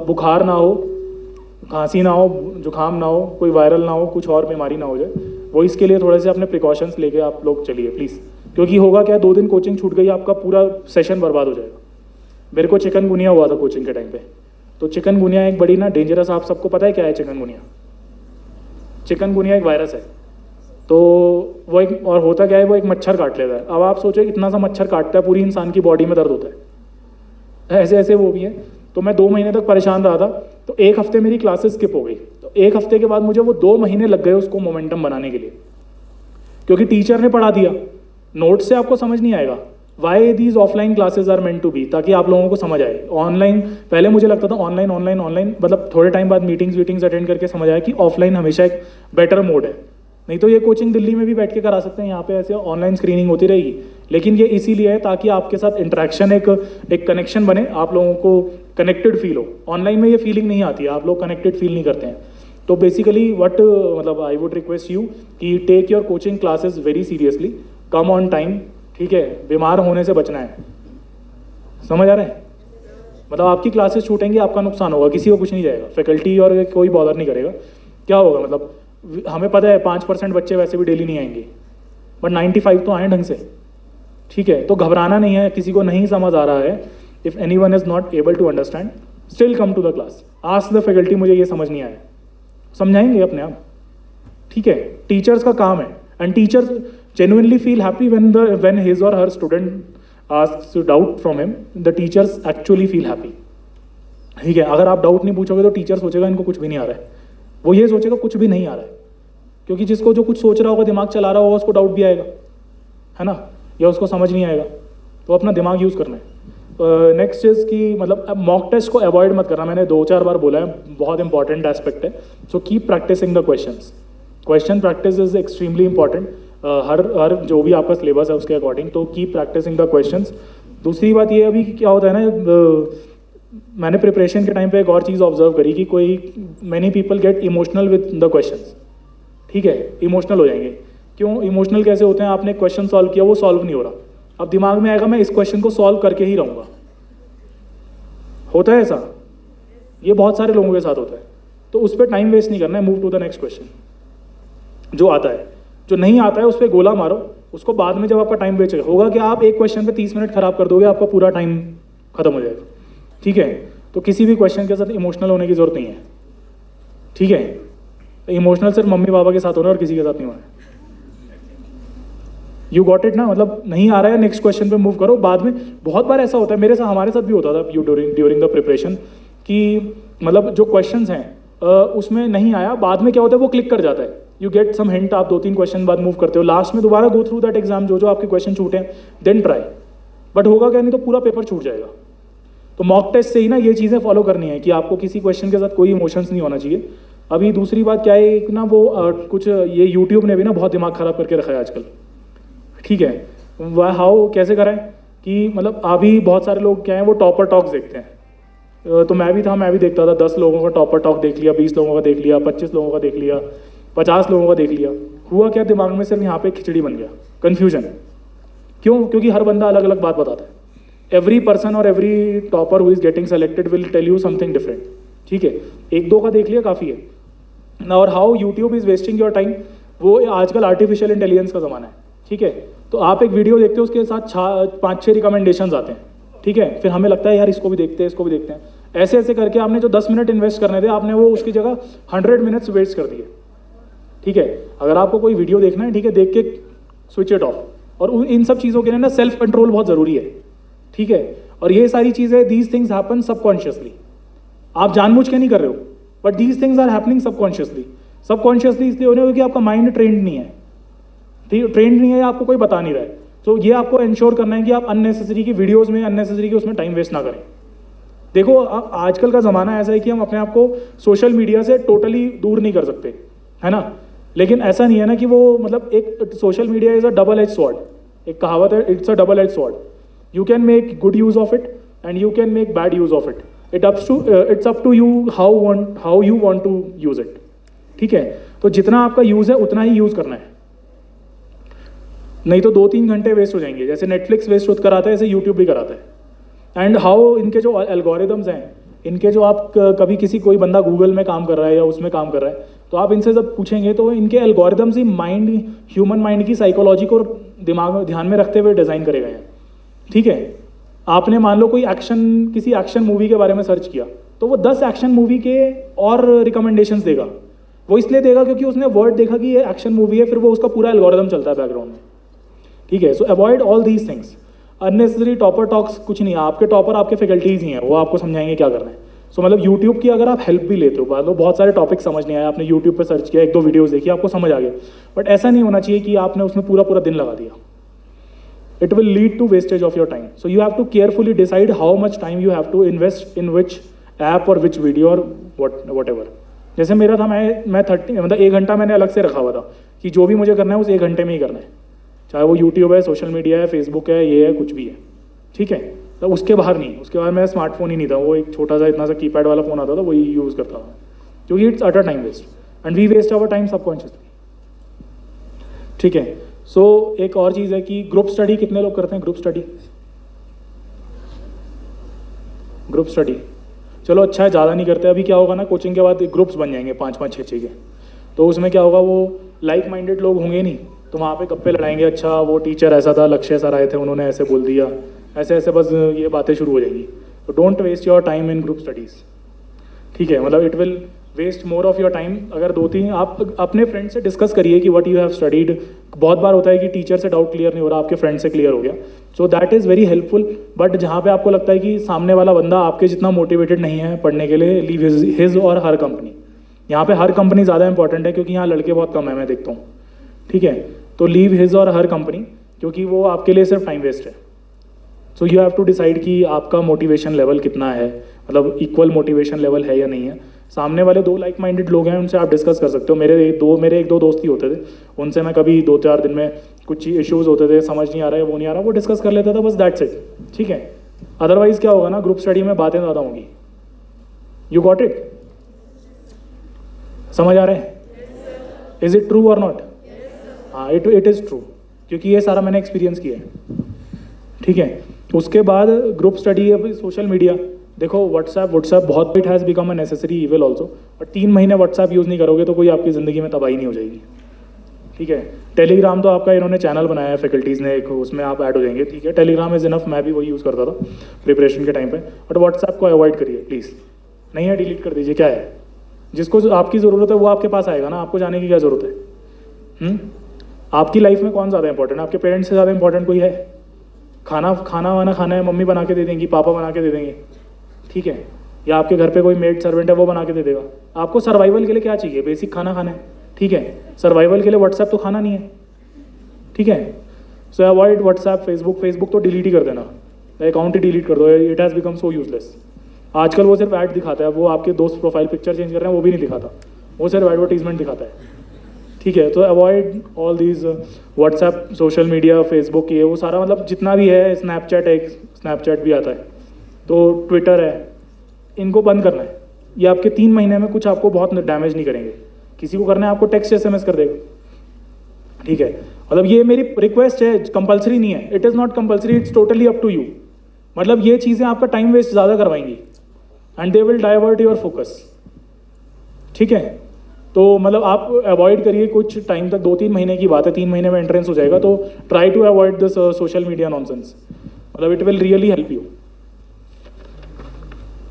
बुखार ना हो, खांसी ना हो, जुकाम ना हो, कोई वायरल ना हो, कुछ और बीमारी ना हो जाए, वो इसके लिए थोड़े से अपने प्रिकॉशंस लेके आप लोग चलिए प्लीज़। क्योंकि होगा क्या, 2 दिन कोचिंग छूट गई, आपका पूरा सेशन बर्बाद हो जाएगा। मेरे को चिकनगुनिया हुआ था कोचिंग के टाइम पे, तो चिकनगुनिया एक बड़ी ना डेंजरस, आप सबको पता है क्या है चिकनगुनिया? चिकनगुनिया एक वायरस है, तो वो एक, और होता क्या है, वो एक मच्छर काट लेता है। अब आप सोचो इतना सा मच्छर काटता है, पूरी इंसान की बॉडी में दर्द होता है, ऐसे ऐसे वो भी है। तो मैं 2 महीने तक परेशान रहा था, तो 1 हफ्ते मेरी क्लासेस स्किप हो गई। तो 1 हफ्ते के बाद मुझे वो 2 महीने लग गए उसको मोमेंटम बनाने के लिए, क्योंकि टीचर ने पढ़ा दिया, नोट से आपको समझ नहीं आएगा। Why these offline classes are meant to be, ताकि आप लोगों को समझ आए। ऑनलाइन पहले मुझे लगता था ऑनलाइन, मतलब थोड़े टाइम बाद मीटिंग्स अटेंड करके समझ आया कि ऑफलाइन हमेशा एक बेटर मोड है। नहीं तो ये कोचिंग दिल्ली में भी बैठ के करा सकते हैं, यहाँ पे ऐसे ऑनलाइन स्क्रीनिंग होती रहेगी, लेकिन ये इसीलिए है ताकि आपके साथ इंटरेक्शन, एक कनेक्शन बने, आप लोगों को कनेक्टेड फील हो। ऑनलाइन में ये फीलिंग नहीं आती है, आप लोग कनेक्टेड फील नहीं करते हैं। तो बेसिकली मतलब आई वुड रिक्वेस्ट यू कि take your coaching classes very seriously, come on time, ठीक है। बीमार होने से बचना है, समझ आ रहा है? मतलब आपकी क्लासेस छूटेंगी, आपका नुकसान होगा, किसी को कुछ नहीं जाएगा, फैकल्टी और कोई बॉदर नहीं करेगा। क्या होगा, मतलब हमें पता है 5% बच्चे वैसे भी डेली नहीं आएंगे, बट 95 तो आए ढंग से, ठीक है। तो घबराना नहीं है, किसी को नहीं समझ आ रहा है, if anyone is not able to understand, still come to the class, ask the faculty मुझे ये समझ नहीं आया, समझाएंगे अपने आप, ठीक है। टीचर्स का काम है, and teachers genuinely feel happy when his or her student asks to doubt from him. The teachers actually feel happy, ठीक है। अगर आप डाउट नहीं पूछोगे तो टीचर सोचेगा इनको कुछ भी नहीं आ रहा है, वो ये सोचेगा कुछ भी नहीं आ रहा है, क्योंकि जिसको जो कुछ सोच रहा होगा, दिमाग चला रहा होगा, उसको डाउट भी आएगा, है ना, या उसको समझ नहीं आएगा। तो अपना दिमाग यूज़ करना है। नेक्स्ट इज़ कि मतलब मॉक टेस्ट को अवॉइड मत करना, मैंने 2-4 बार बोला है, बहुत इंपॉर्टेंट एस्पेक्ट है। So keep practicing the question practice is extremely important. हर जो भी आपका सिलेबस है उसके अकॉर्डिंग, तो कीप प्रैक्टिसिंग द क्वेश्चंस। दूसरी बात ये अभी क्या होता है ना, मैंने प्रिपरेशन के टाइम पे एक और चीज़ ऑब्जर्व करी कि many people get emotional with the questions, ठीक है, इमोशनल हो जाएंगे। क्यों इमोशनल कैसे होते हैं? आपने क्वेश्चन सॉल्व किया, वो सॉल्व नहीं हो रहा, अब दिमाग में आएगा मैं इस क्वेश्चन को सॉल्व करके ही रहूँगा, होता है ऐसा, ये बहुत सारे लोगों के साथ होता है। तो उस पर टाइम वेस्ट नहीं करना है, move to the next question जो आता है। जो नहीं आता है उस पर गोला मारो, उसको बाद में जब आपका टाइम वेस्ट होगा कि आप एक क्वेश्चन पे 30 मिनट खराब कर दोगे, आपका पूरा टाइम खत्म हो जाएगा, ठीक है। तो किसी भी क्वेश्चन के साथ इमोशनल होने की जरूरत नहीं है, ठीक है। तो इमोशनल सिर्फ मम्मी पापा के साथ होना और किसी के साथ नहीं होना। यू गॉट इट ना, मतलब नहीं आ रहा है, नेक्स्ट क्वेश्चन पे मूव करो। बाद में बहुत बार ऐसा होता है, मेरे साथ, हमारे साथ भी होता था ड्यूरिंग द प्रिपरेशन, कि मतलब जो क्वेश्चंस हैं उसमें नहीं आया, बाद में क्या होता है वो क्लिक कर जाता है, यू गेट सम हिंट, आप 2-3 क्वेश्चन बाद मूव करते हो, लास्ट में दोबारा गो थ्रू दैट एग्जाम, जो आपके क्वेश्चन छूटे हैं, देन ट्राई। बट होगा क्या, नहीं तो पूरा पेपर छूट जाएगा। तो मॉक टेस्ट से ही ना ये चीज़ें फॉलो करनी है कि आपको किसी क्वेश्चन के साथ कोई इमोशंस नहीं होना चाहिए। अभी दूसरी बात क्या है, एक ना वो कुछ ये यूट्यूब ने भी ना बहुत दिमाग ख़राब करके रखा है आजकल, ठीक है। वह हाउ कैसे कराएं कि मतलब अभी बहुत सारे लोग क्या हैं, वो टॉपर टॉक्स देखते हैं। तो मैं भी देखता था, 10 लोगों का टॉपर टॉक देख लिया, 20 लोगों का देख लिया, 25 लोगों का देख लिया, 50 लोगों का देख लिया। हुआ क्या, दिमाग में सिर्फ यहाँ पे खिचड़ी बन गया, कन्फ्यूजन। क्यों? क्योंकि हर बंदा अलग अलग बात बताता है। एवरी पर्सन और every topper who is getting selected will tell you something different. ठीक है, एक दो का देख लिया काफ़ी है। और how YouTube is wasting your time, वो आजकल आर्टिफिशियल इंटेलिजेंस का ज़माना है, ठीक है। तो आप एक वीडियो देखते हो, उसके साथ 5-6 रिकमेंडेशंस आते हैं, ठीक है, फिर हमें लगता है यार इसको भी देखते हैं, इसको भी देखते हैं। ऐसे ऐसे करके आपने जो 10 मिनट इन्वेस्ट करने थे, आपने वो उसकी जगह 100 मिनट्स वेस्ट कर दिए, ठीक है। अगर आपको कोई वीडियो देखना है, ठीक है, देख के स्विच इट ऑफ। और इन सब चीज़ों के लिए ना सेल्फ कंट्रोल बहुत ज़रूरी है, ठीक है। और ये सारी चीज़ें, दीज थिंग्स हैपन सबकॉन्शियसली, आप जानबूझ के नहीं कर रहे हो, but these things are happening subconsciously. Subconsciously इसलिए हो रहे हो क्योंकि आपका माइंड ट्रेंड नहीं है, ट्रेंड नहीं है, आपको कोई बता नहीं रहा है। तो ये आपको इंश्योर करना है कि आप अननेसेसरी की वीडियोज़ में, अननेसेसरी की उसमें टाइम वेस्ट ना करें। देखो आजकल का ज़माना ऐसा है कि हम अपने आप को सोशल मीडिया से टोटली दूर नहीं कर सकते, है ना। लेकिन ऐसा नहीं है ना कि वो, मतलब एक social media is a double edge sword, एक कहावत है, it's a double edge sword. You can make good use of it and you can make bad use of it. It's up to you how you want to use it, ठीक है। तो जितना आपका use है उतना ही use करना है, नहीं तो 2-3 घंटे वेस्ट हो जाएंगे। जैसे नेटफ्लिक्स वेस्ट कराता है, ऐसे यूट्यूब भी कराता है। एंड हाउ इनके जो एल्गोरिदम्स हैं, इनके जो आप कभी किसी कोई बंदा गूगल में काम कर रहा है या उसमें काम कर रहा है, तो आप इनसे जब पूछेंगे तो इनके एल्गोरिदम्स ही ह्यूमन माइंड की साइकोलॉजी को दिमाग में ध्यान में रखते हुए डिज़ाइन करे गए हैं, ठीक है। आपने मान लो कोई किसी एक्शन मूवी के बारे में सर्च किया, तो वो 10 एक्शन मूवी के और रिकमेंडेशंस देगा। वो इसलिए देगा क्योंकि उसने वर्ड देखा कि ये एक्शन मूवी है, फिर वो उसका पूरा एल्गोरिदम चलता है बैकग्राउंड में, ठीक है। सो avoid all these things. Unnecessary topper talks कुछ नहीं है, आपके टॉपर आपके फैकल्टीज़ ही हैं, वो आपको समझाएंगे क्या करना है। सो मतलब यूट्यूब की अगर आप हेल्प भी लेते हो, मान लो बहुत सारे टॉपिक समझ नहीं आया, आपने यूट्यूब पे सर्च किया, 1-2 वीडियोस देखी, आपको समझ आ गया, बट ऐसा नहीं होना चाहिए कि आपने उसमें पूरा दिन लगा दिया। It will lead to wastage of your time. So you have to carefully decide how much time you have to invest in which app और विच वीडियो और वट एवर। जैसे मेरा था, मैं 30 मतलब 1 घंटा मैंने अलग से रखा हुआ था कि जो भी मुझे करना है उस 1 घंटे में ही करना है, चाहे वो यूट्यूब है, सोशल मीडिया है, फेसबुक है, ये है, कुछ भी है, ठीक है। तो उसके बाहर नहीं, उसके बाद मेरा स्मार्टफोन ही नहीं था, वो एक छोटा सा इतना सा कीपैड वाला फ़ोन आता था, वही यूज़ करता था, क्योंकि it's utter time waste and we waste our time subconsciously, ठीक है। सो एक और चीज़ है कि ग्रुप स्टडी कितने लोग करते हैं? ग्रुप स्टडी चलो अच्छा है, ज़्यादा नहीं करते। अभी क्या होगा ना, कोचिंग के बाद ग्रुप्स बन जाएंगे 5-5, 6-6 के, तो उसमें क्या होगा, वो लाइक माइंडेड लोग होंगे नहीं, तो वहाँ पे गप्पे लड़ाएंगे, अच्छा वो टीचर ऐसा था, लक्ष्य सर आए थे, उन्होंने ऐसे बोल दिया, ऐसे ऐसे बस ये बातें शुरू हो जाएंगी। तो don't waste your time in group studies, ठीक है। मतलब it will waste more of your time. अगर 2-3 आप अपने फ्रेंड से डिस्कस करिए कि व्हाट यू हैव स्टडीड। बहुत बार होता है कि टीचर से डाउट क्लियर नहीं हो रहा, आपके फ्रेंड से क्लियर हो गया, so that is very helpful. But जहाँ पे आपको लगता है कि सामने वाला बंदा आपके जितना मोटिवेटेड नहीं है पढ़ने के लिए, लीव हिज और हर कंपनी। यहाँ पे हर कंपनी ज़्यादा इंपॉर्टेंट है क्योंकि यहाँ लड़के बहुत कम है, मैं देखता हूँ, ठीक है। तो लीव हिज और हर कंपनी, क्योंकि वो आपके लिए सिर्फ टाइम वेस्ट है। So you have to decide कि आपका मोटिवेशन लेवल कितना है, मतलब इक्वल मोटिवेशन लेवल है या नहीं है। सामने वाले 2 लाइक माइंडेड लोग हैं, उनसे आप डिस्कस कर सकते हो। मेरे 1-2 दोस्त ही होते थे, उनसे मैं कभी 2-4 दिन में कुछ इश्यूज़ होते थे, समझ नहीं आ रहा है, वो नहीं आ रहा, वो डिस्कस कर लेता था, बस दैट्स इट, ठीक है। अदरवाइज़ क्या होगा ना, ग्रुप स्टडी में बातें ज़्यादा होंगी। You got it? समझ आ रहे हैं? इज़ इट ट्रू और नॉट? हाँ, इट इज़ ट्रू, क्योंकि ये सारा मैंने एक्सपीरियंस किया है, ठीक है। उसके बाद ग्रुप स्टडी, अब सोशल मीडिया देखो, व्हाट्सएप बहुत, it has become a necessary evil also. और 3 महीने व्हाट्सएप यूज़ नहीं करोगे तो कोई आपकी ज़िंदगी में तबाही नहीं हो जाएगी, ठीक है। टेलीग्राम तो आपका इन्होंने चैनल बनाया है फैकल्टीज़ ने, एक उसमें आप ऐड हो जाएंगे, ठीक है। टेलीग्राम इज़ इनफ, मैं भी वही यूज़ करता था प्रिपरेशन के टाइम पे। बट व्हाट्सएप को अवॉइड करिए प्लीज़, नहीं है डिलीट कर दीजिए। क्या है, जिसको आपकी ज़रूरत है वो आपके पास आएगा ना, आपको जाने की क्या ज़रूरत है? आपकी लाइफ में कौन ज़्यादा इंपॉर्टेंट है? आपके पेरेंट्स से ज़्यादा इंपॉर्टेंट कोई है? खाना वाना खाना है, मम्मी बना के दे देंगी, पापा बना के दे देंगे, ठीक है। या आपके घर पे कोई मेड सर्वेंट है, वो बना के दे देगा। आपको सर्वाइवल के लिए क्या चाहिए? बेसिक खाना खाना है, ठीक है। सर्वाइवल के लिए व्हाट्सएप तो खाना नहीं है, ठीक है। सो अवॉइड व्हाट्सएप, फेसबुक तो डिलीट ही कर देना, अकाउंट ही डिलीट कर दो, it has become so useless. आजकल वो सिर्फ ऐड दिखाता है, वो आपके दोस्त प्रोफाइल पिक्चर चेंज कर रहे हैं वो भी नहीं दिखाता, वो सिर्फ एडवर्टीजमेंट दिखाता है, ठीक है। तो avoid all these WhatsApp, social media, Facebook, ये वो सारा, मतलब जितना भी है, स्नैपचैट है, स्नैपचैट भी आता है, तो ट्विटर है, इनको बंद करना है। ये आपके 3 महीने में कुछ आपको बहुत डैमेज नहीं करेंगे। किसी को करना है आपको टेक्स्ट SMS कर देगा, ठीक है। मतलब ये मेरी रिक्वेस्ट है, कंपलसरी नहीं है, it is not compulsory, it's totally up to you. मतलब ये चीज़ें आपका टाइम वेस्ट ज़्यादा करवाएंगी, and they will divert your focus. ठीक है, तो मतलब आप अवॉइड करिए कुछ टाइम तक, 2-3 महीने की बात है, 3 महीने में एंट्रेंस हो जाएगा, तो try to avoid this social media nonsense, मतलब it will really help you.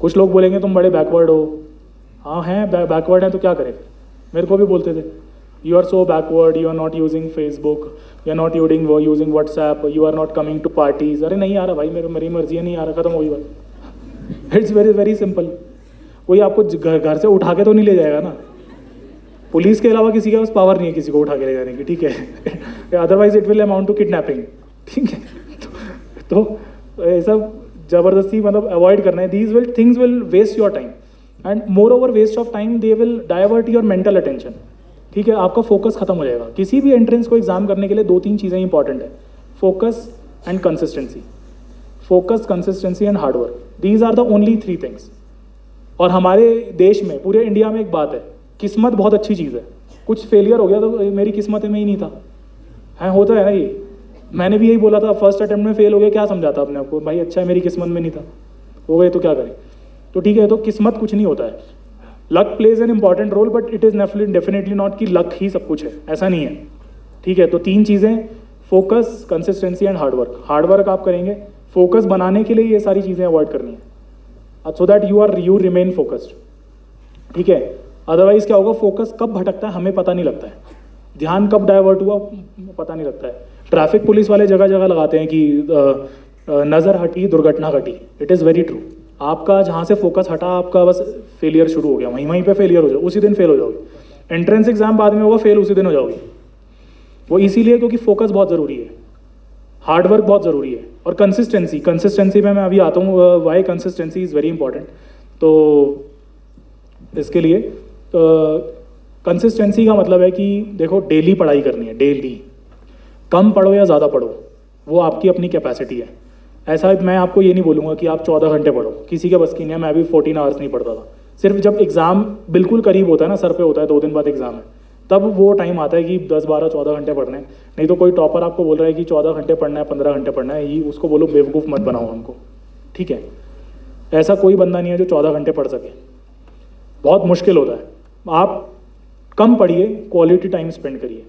कुछ लोग बोलेंगे तुम बड़े बैकवर्ड हो, हाँ हैं, बैकवर्ड हैं तो क्या करें, मेरे को भी बोलते थे you are so backward, you are not using Facebook, you are not using WhatsApp, you are not coming to parties. अरे नहीं आ रहा भाई, मेरी मर्जी है, नहीं आ रहा, खत्म हुई बात। It's very very simple. कोई आपको घर से उठा के तो नहीं ले जाएगा ना, पुलिस के अलावा किसी के पास पावर नहीं है किसी को उठा के ले जाने की, ठीक है, otherwise it will amount to kidnapping, ठीक है। तो ऐसा ज़बरदस्ती मतलब अवॉइड करना है। These will things will waste your time and moreover waste of time they will divert your mental attention, ठीक है, आपका फोकस खत्म हो जाएगा। किसी भी एंट्रेंस को एग्जाम करने के लिए 2-3 चीज़ें इंपॉर्टेंट है, focus and consistency, focus, consistency and hard work, these are the only 3 things. और हमारे देश में, पूरे इंडिया में एक बात है, किस्मत बहुत अच्छी चीज़ है, कुछ फेलियर हो गया तो मेरी किस्मत में ही नहीं था, है, होता है ना ये, मैंने भी यही बोला था, फर्स्ट अटेम्प्ट में फेल हो गया, क्या समझाता अपने आपको, भाई अच्छा है मेरी किस्मत में नहीं था, हो गए तो क्या करें। तो ठीक है, तो किस्मत कुछ नहीं होता है, luck plays an important role, but it is definitely not कि लक ही सब कुछ है, ऐसा नहीं है, ठीक है। तो 3 चीज़ें, focus, consistency and hard work. Hard work आप करेंगे, फोकस बनाने के लिए ये सारी चीज़ें अवॉइड करनी है, so that you remain focused, ठीक है। अदरवाइज क्या होगा, फोकस कब भटकता है हमें पता नहीं लगता है, ध्यान कब डाइवर्ट हुआ पता नहीं लगता है। ट्रैफिक पुलिस वाले जगह जगह लगाते हैं कि नज़र हटी दुर्घटना घटी, इट इज़ वेरी ट्रू। आपका जहाँ से फोकस हटा, आपका बस फेलियर शुरू हो गया, वहीं पे फेलियर हो जाओ, उसी दिन फेल हो जाओगे। एंट्रेंस एग्जाम बाद में होगा, फेल उसी दिन हो जाओगे। वो इसीलिए क्योंकि फोकस बहुत ज़रूरी है, हार्डवर्क बहुत ज़रूरी है, और कंसिस्टेंसी में मैं अभी आता हूँ, why consistency is very important. तो इसके लिए कंसिस्टेंसी का मतलब है कि देखो, डेली पढ़ाई करनी है, डेली, कम पढ़ो या ज़्यादा पढ़ो, वो आपकी अपनी कैपेसिटी है। ऐसा मैं आपको ये नहीं बोलूँगा कि आप 14 घंटे पढ़ो, किसी के बस की नहीं है, मैं भी 14 आवर्स नहीं पढ़ता था। सिर्फ जब एग्ज़ाम बिल्कुल करीब होता है ना, सर पे होता है, 2 दिन बाद एग्ज़ाम है, तब वो टाइम आता है कि 10, 12, 14 घंटे पढ़ने। नहीं तो कोई टॉपर आपको बोल रहा है कि 14 घंटे पढ़ना है, 15 घंटे पढ़ना है, ये उसको बोलो बेवकूफ़ मत बनाओ हमको, ठीक है। ऐसा कोई बंदा नहीं है जो 14 घंटे पढ़ सके, बहुत मुश्किल होता है। आप कम पढ़िए, क्वालिटी टाइम स्पेंड करिए।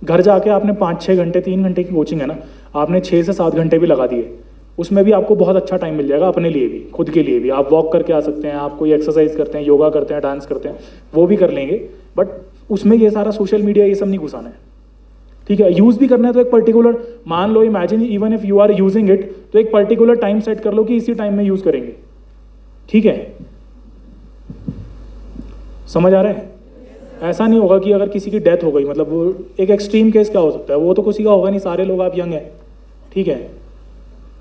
घर जाके आपने 5-6 घंटे, 3 घंटे की कोचिंग है ना, आपने 6 से 7 घंटे भी लगा दिए, उसमें भी आपको बहुत अच्छा टाइम मिल जाएगा अपने लिए भी, खुद के लिए भी। आप वॉक करके आ सकते हैं, आप कोई एक्सरसाइज करते हैं, योगा करते हैं, डांस करते हैं, वो भी कर लेंगे, बट उसमें ये सारा सोशल मीडिया ये सब नहीं घुसाना है, ठीक है। यूज़ भी करना है तो एक पर्टिकुलर, मान लो, imagine even if you are using it, तो एक पर्टिकुलर टाइम सेट कर लो कि इसी टाइम में यूज़ करेंगे, ठीक है। समझ आ रहा है? ऐसा नहीं होगा कि अगर किसी की डेथ हो गई, मतलब वो एक एक्सट्रीम केस क्या हो सकता है, वो तो किसी का होगा नहीं, सारे लोग आप यंग हैं, ठीक है।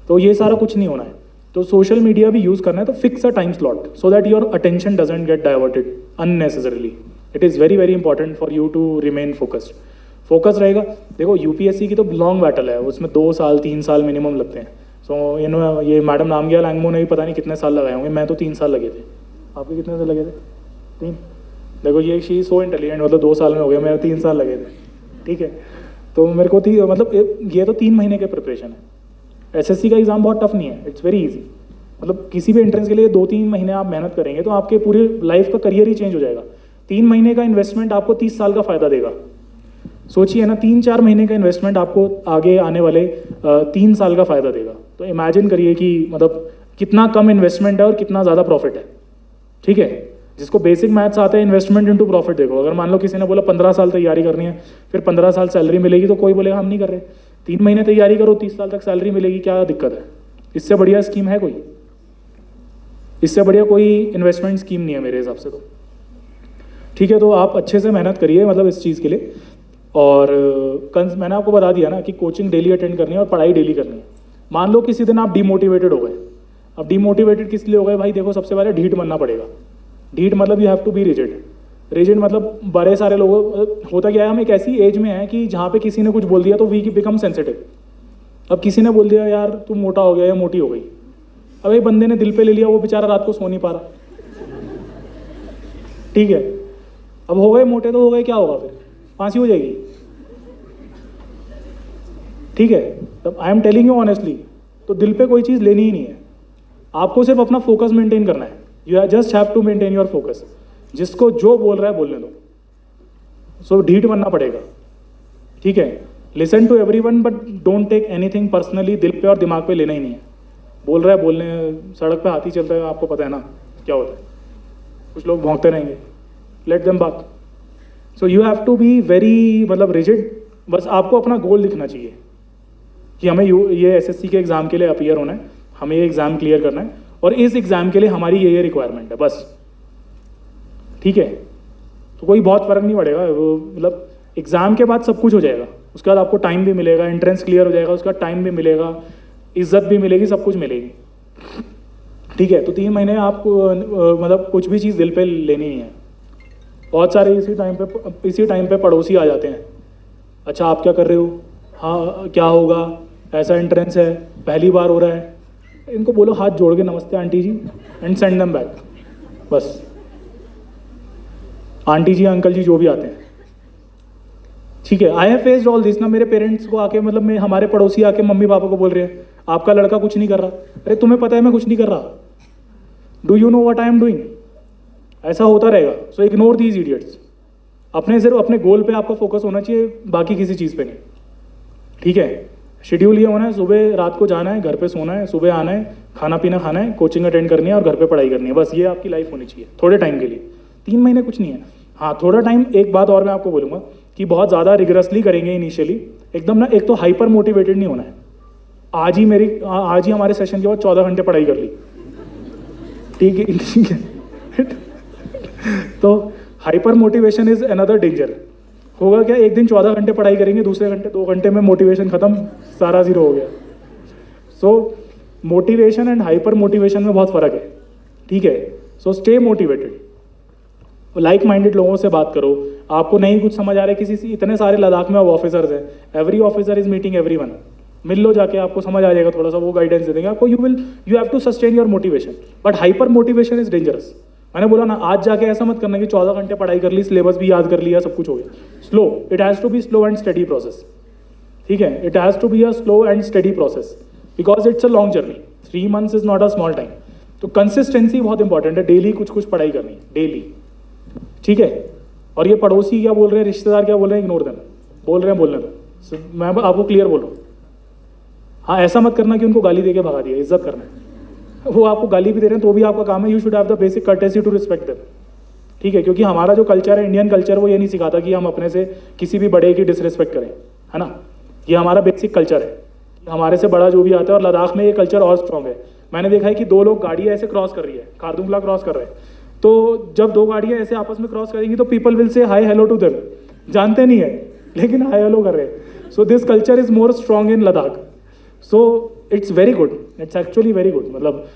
तो ये सारा कुछ नहीं होना है। तो सोशल मीडिया भी यूज़ करना है तो fix a time slot, so that your attention doesn't get diverted unnecessarily. It is very very important for you to remain focused. Focus रहेगा। देखो, यूपीएससी की तो लॉन्ग बैटल है, उसमें 2 साल 3 साल मिनिमम लगते हैं। सो ये मैडम नामग्या लैंगमो ने भी पता नहीं कितने साल लगाए होंगे, मैं तो 3 साल लगे थे। आपके कितने साल लगे थे? 3। देखो, ये शी सो इंटेलिजेंट, मतलब 2 साल में हो गया, मेरे 3 साल लगे थे, ठीक है। तो मेरे को मतलब ये तो 3 महीने के प्रिपरेशन है। एसएससी का एग्ज़ाम बहुत टफ नहीं है, इट्स वेरी इजी। मतलब किसी भी एंट्रेंस के लिए 2-3 महीने आप मेहनत करेंगे तो आपके पूरे लाइफ का करियर ही चेंज हो जाएगा। 3 महीने का इन्वेस्टमेंट आपको 30 साल का फ़ायदा देगा। सोचिए ना, 3-4 महीने का इन्वेस्टमेंट आपको आगे आने वाले 3 साल का फ़ायदा देगा। तो इमेजिन करिए कि मतलब कितना कम इन्वेस्टमेंट है और कितना ज़्यादा प्रॉफिट है, ठीक है। जिसको बेसिक मैथ्स आता है, इन्वेस्टमेंट इनटू प्रॉफिट देखो। अगर मान लो किसी ने बोला 15 साल तैयारी करनी है, फिर 15 साल सैलरी मिलेगी, तो कोई बोलेगा हम नहीं कर रहे। 3 महीने तैयारी करो, 30 साल तक सैलरी मिलेगी, क्या दिक्कत है? इससे बढ़िया स्कीम है कोई? इससे बढ़िया कोई इन्वेस्टमेंट स्कीम नहीं है मेरे हिसाब से तो, ठीक है। तो आप अच्छे से मेहनत करिए, मतलब इस चीज़ के लिए। और मैंने आपको बता दिया ना कि कोचिंग डेली अटेंड करनी है और पढ़ाई डेली करनी है। मान लो किसी दिन आप डिमोटिवेटेड हो गए। अब डिमोटिवेटेड किस लिए हो गए भाई? देखो, सबसे पहले ढीठ बनना पड़ेगा। ढीठ मतलब you have to be rigid. Rigid मतलब बड़े सारे लोगों, होता क्या है, हम एक ऐसी एज में हैं कि जहाँ पे किसी ने कुछ बोल दिया तो वी बिकम सेंसिटिव। अब किसी ने बोल दिया यार तू मोटा हो गया या मोटी हो गई, अब एक बंदे ने दिल पे ले लिया, वो बेचारा रात को सो नहीं पा रहा, ठीक है। अब हो गए मोटे तो हो गए, क्या होगा फिर? फांसी हो जाएगी, ठीक है। तब I am telling you honestly, तो दिल पे कोई चीज़ लेनी ही नहीं है, आपको सिर्फ अपना फोकस मेंटेन करना है। You just have to maintain your focus. जिसको जो बोल रहा है बोलने दो, सो ढीठ बनना पड़ेगा, ठीक है। Listen to everyone but don't take anything personally, दिल पे और दिमाग पे लेना ही नहीं है। बोल रहा है बोलने, सड़क पे हाथी चल रहा है, आपको पता है ना क्या होता है, कुछ लोग भौंकते रहेंगे, लेट देम बात। So you have to be very मतलब रिजिड। बस आपको अपना गोल दिखना चाहिए कि हमें ये एसएससी के एग्ज़ाम के लिए अपीयर होना है, हमें ये एग्ज़ाम क्लियर करना है, और इस एग्ज़ाम के लिए हमारी ये रिक्वायरमेंट है बस, ठीक है। तो कोई बहुत फ़र्क नहीं पड़ेगा, वो मतलब एग्ज़ाम के बाद सब कुछ हो जाएगा, उसके बाद आपको टाइम भी मिलेगा, एंट्रेंस क्लियर हो जाएगा, उसका टाइम भी मिलेगा, इज्जत भी मिलेगी, सब कुछ मिलेगी, ठीक है। तो 3 महीने आपको मतलब कुछ भी चीज़ दिल पे लेनी नहीं है। बहुत सारे इसी टाइम पे पड़ोसी आ जाते हैं, अच्छा आप क्या कर रहे हो, हाँ क्या होगा, ऐसा एंट्रेंस है, पहली बार हो रहा है, इनको बोलो हाथ जोड़ के नमस्ते aunty ji and send them back, बस। आंटी जी अंकल जी जो भी आते हैं, ठीक है। I have faced all this ना। मेरे पेरेंट्स को आके मतलब मैं हमारे पड़ोसी आके मम्मी पापा को बोल रहे हैं आपका लड़का कुछ नहीं कर रहा। अरे तुम्हें पता है मैं कुछ नहीं कर रहा, do you know what I am doing. ऐसा होता रहेगा, सो इग्नोर दीज इडियट्स। सिर्फ अपने गोल पे आपका फोकस होना चाहिए, बाकी किसी चीज़ पे नहीं, ठीक है। शेड्यूल ये होना है, सुबह रात को जाना है, घर पे सोना है, सुबह आना है, खाना पीना खाना है, कोचिंग अटेंड करनी है और घर पे पढ़ाई करनी है, बस ये आपकी लाइफ होनी चाहिए थोड़े टाइम के लिए। 3 महीने कुछ नहीं है, हाँ थोड़ा टाइम। एक बात और मैं आपको बोलूँगा कि बहुत ज़्यादा रिगरसली करेंगे इनिशियली एकदम ना, एक तो हाइपर मोटिवेटेड नहीं होना है। आज ही हमारे सेशन के बाद 14 घंटे पढ़ाई कर ली, ठीक है। तो hyper motivation is another danger. होगा क्या, एक दिन 14 घंटे पढ़ाई करेंगे, दूसरे घंटे 2 घंटे में मोटिवेशन खत्म, सारा जीरो हो गया। सो मोटिवेशन एंड हाइपर मोटिवेशन में बहुत फ़र्क है, ठीक है। So stay motivated, like minded लोगों से बात करो। आपको नहीं कुछ समझ आ रहा है किसी से, इतने सारे लद्दाख में अब ऑफिसर्स हैं, every officer is meeting everyone, मिल लो जाके, आपको समझ आ जाएगा थोड़ा सा, वो गाइडेंस दे देंगे आपको। You have to sustain your motivation, but hyper motivation is dangerous. मैंने बोला ना, आज जाके ऐसा मत करना कि 14 घंटे पढ़ाई कर ली, सिलेबस भी याद कर लिया, सब कुछ हो गया। Slow, it has to be slow and steady process, ठीक है। It has to be a slow and steady process because it's a long journey. 3 months is not a small time. तो कंसिस्टेंसी बहुत इंपॉर्टेंट है, daily कुछ कुछ पढ़ाई करनी है, डेली, ठीक है। और ये पड़ोसी क्या बोल रहे हैं, रिश्तेदार क्या बोल रहे हैं, इग्नोर देना, बोल रहे हैं बोलने दो। मैं आपको क्लियर बोल रहा हूँ, हाँ ऐसा मत करना कि उनको गाली दे के भगा दिया, इज्जत करना है। वो आपको गाली भी दे रहे हैं तो भी आपका काम है, you should have the basic courtesy to respect them, ठीक है। क्योंकि हमारा जो कल्चर है, इंडियन कल्चर, वो ये नहीं सिखाता कि हम अपने से किसी भी बड़े की डिसरिस्पेक्ट करें, है ना। ये हमारा बेसिक कल्चर है, हमारे से बड़ा जो भी आता है। और लद्दाख में ये कल्चर और स्ट्रॉन्ग है। मैंने देखा है कि 2 लोग गाड़ियाँ ऐसे क्रॉस कर रही है, खारदुंगला क्रॉस कर रहे हैं, तो जब 2 गाड़ियाँ ऐसे आपस में क्रॉस करेंगी तो people will say hi hello to them, जानते नहीं है लेकिन हाई हेलो कर रहे हैं। So this culture is more strong in Ladakh. So it's very good, it's actually very good. मतलब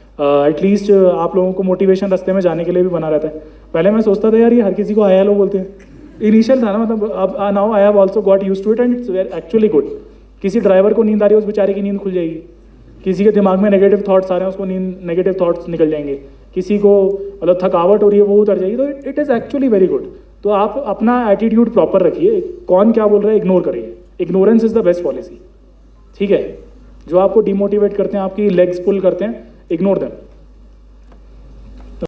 एटलीस्ट आप लोगों को मोटिवेशन रास्ते में जाने के लिए भी बना रहता है। पहले मैं सोचता था यार ये हर किसी को हाई हेलो बोलते हैं, इनिशियल था ना, मतलब अब now I have also got used to it and it's actually good. किसी ड्राइवर को नींद आ रही है, उस बेचारे की नींद खुल जाएगी। किसी के दिमाग में नेगेटिव थॉट्स आ रहे हैं, उसको नींद नेगेटिव थॉट्स निकल जाएंगे। किसी को मतलब थकावट हो रही है, वो उतर जाएगी। तो it is actually very good. तो आप अपना एटीट्यूड प्रॉपर रखिए, कौन क्या बोल रहा है इग्नोर करिए। Ignorance is the best policy, ठीक है। जो आपको डिमोटिवेट करते हैं, आपकी लेग्स पुल करते हैं, इग्नोर देम।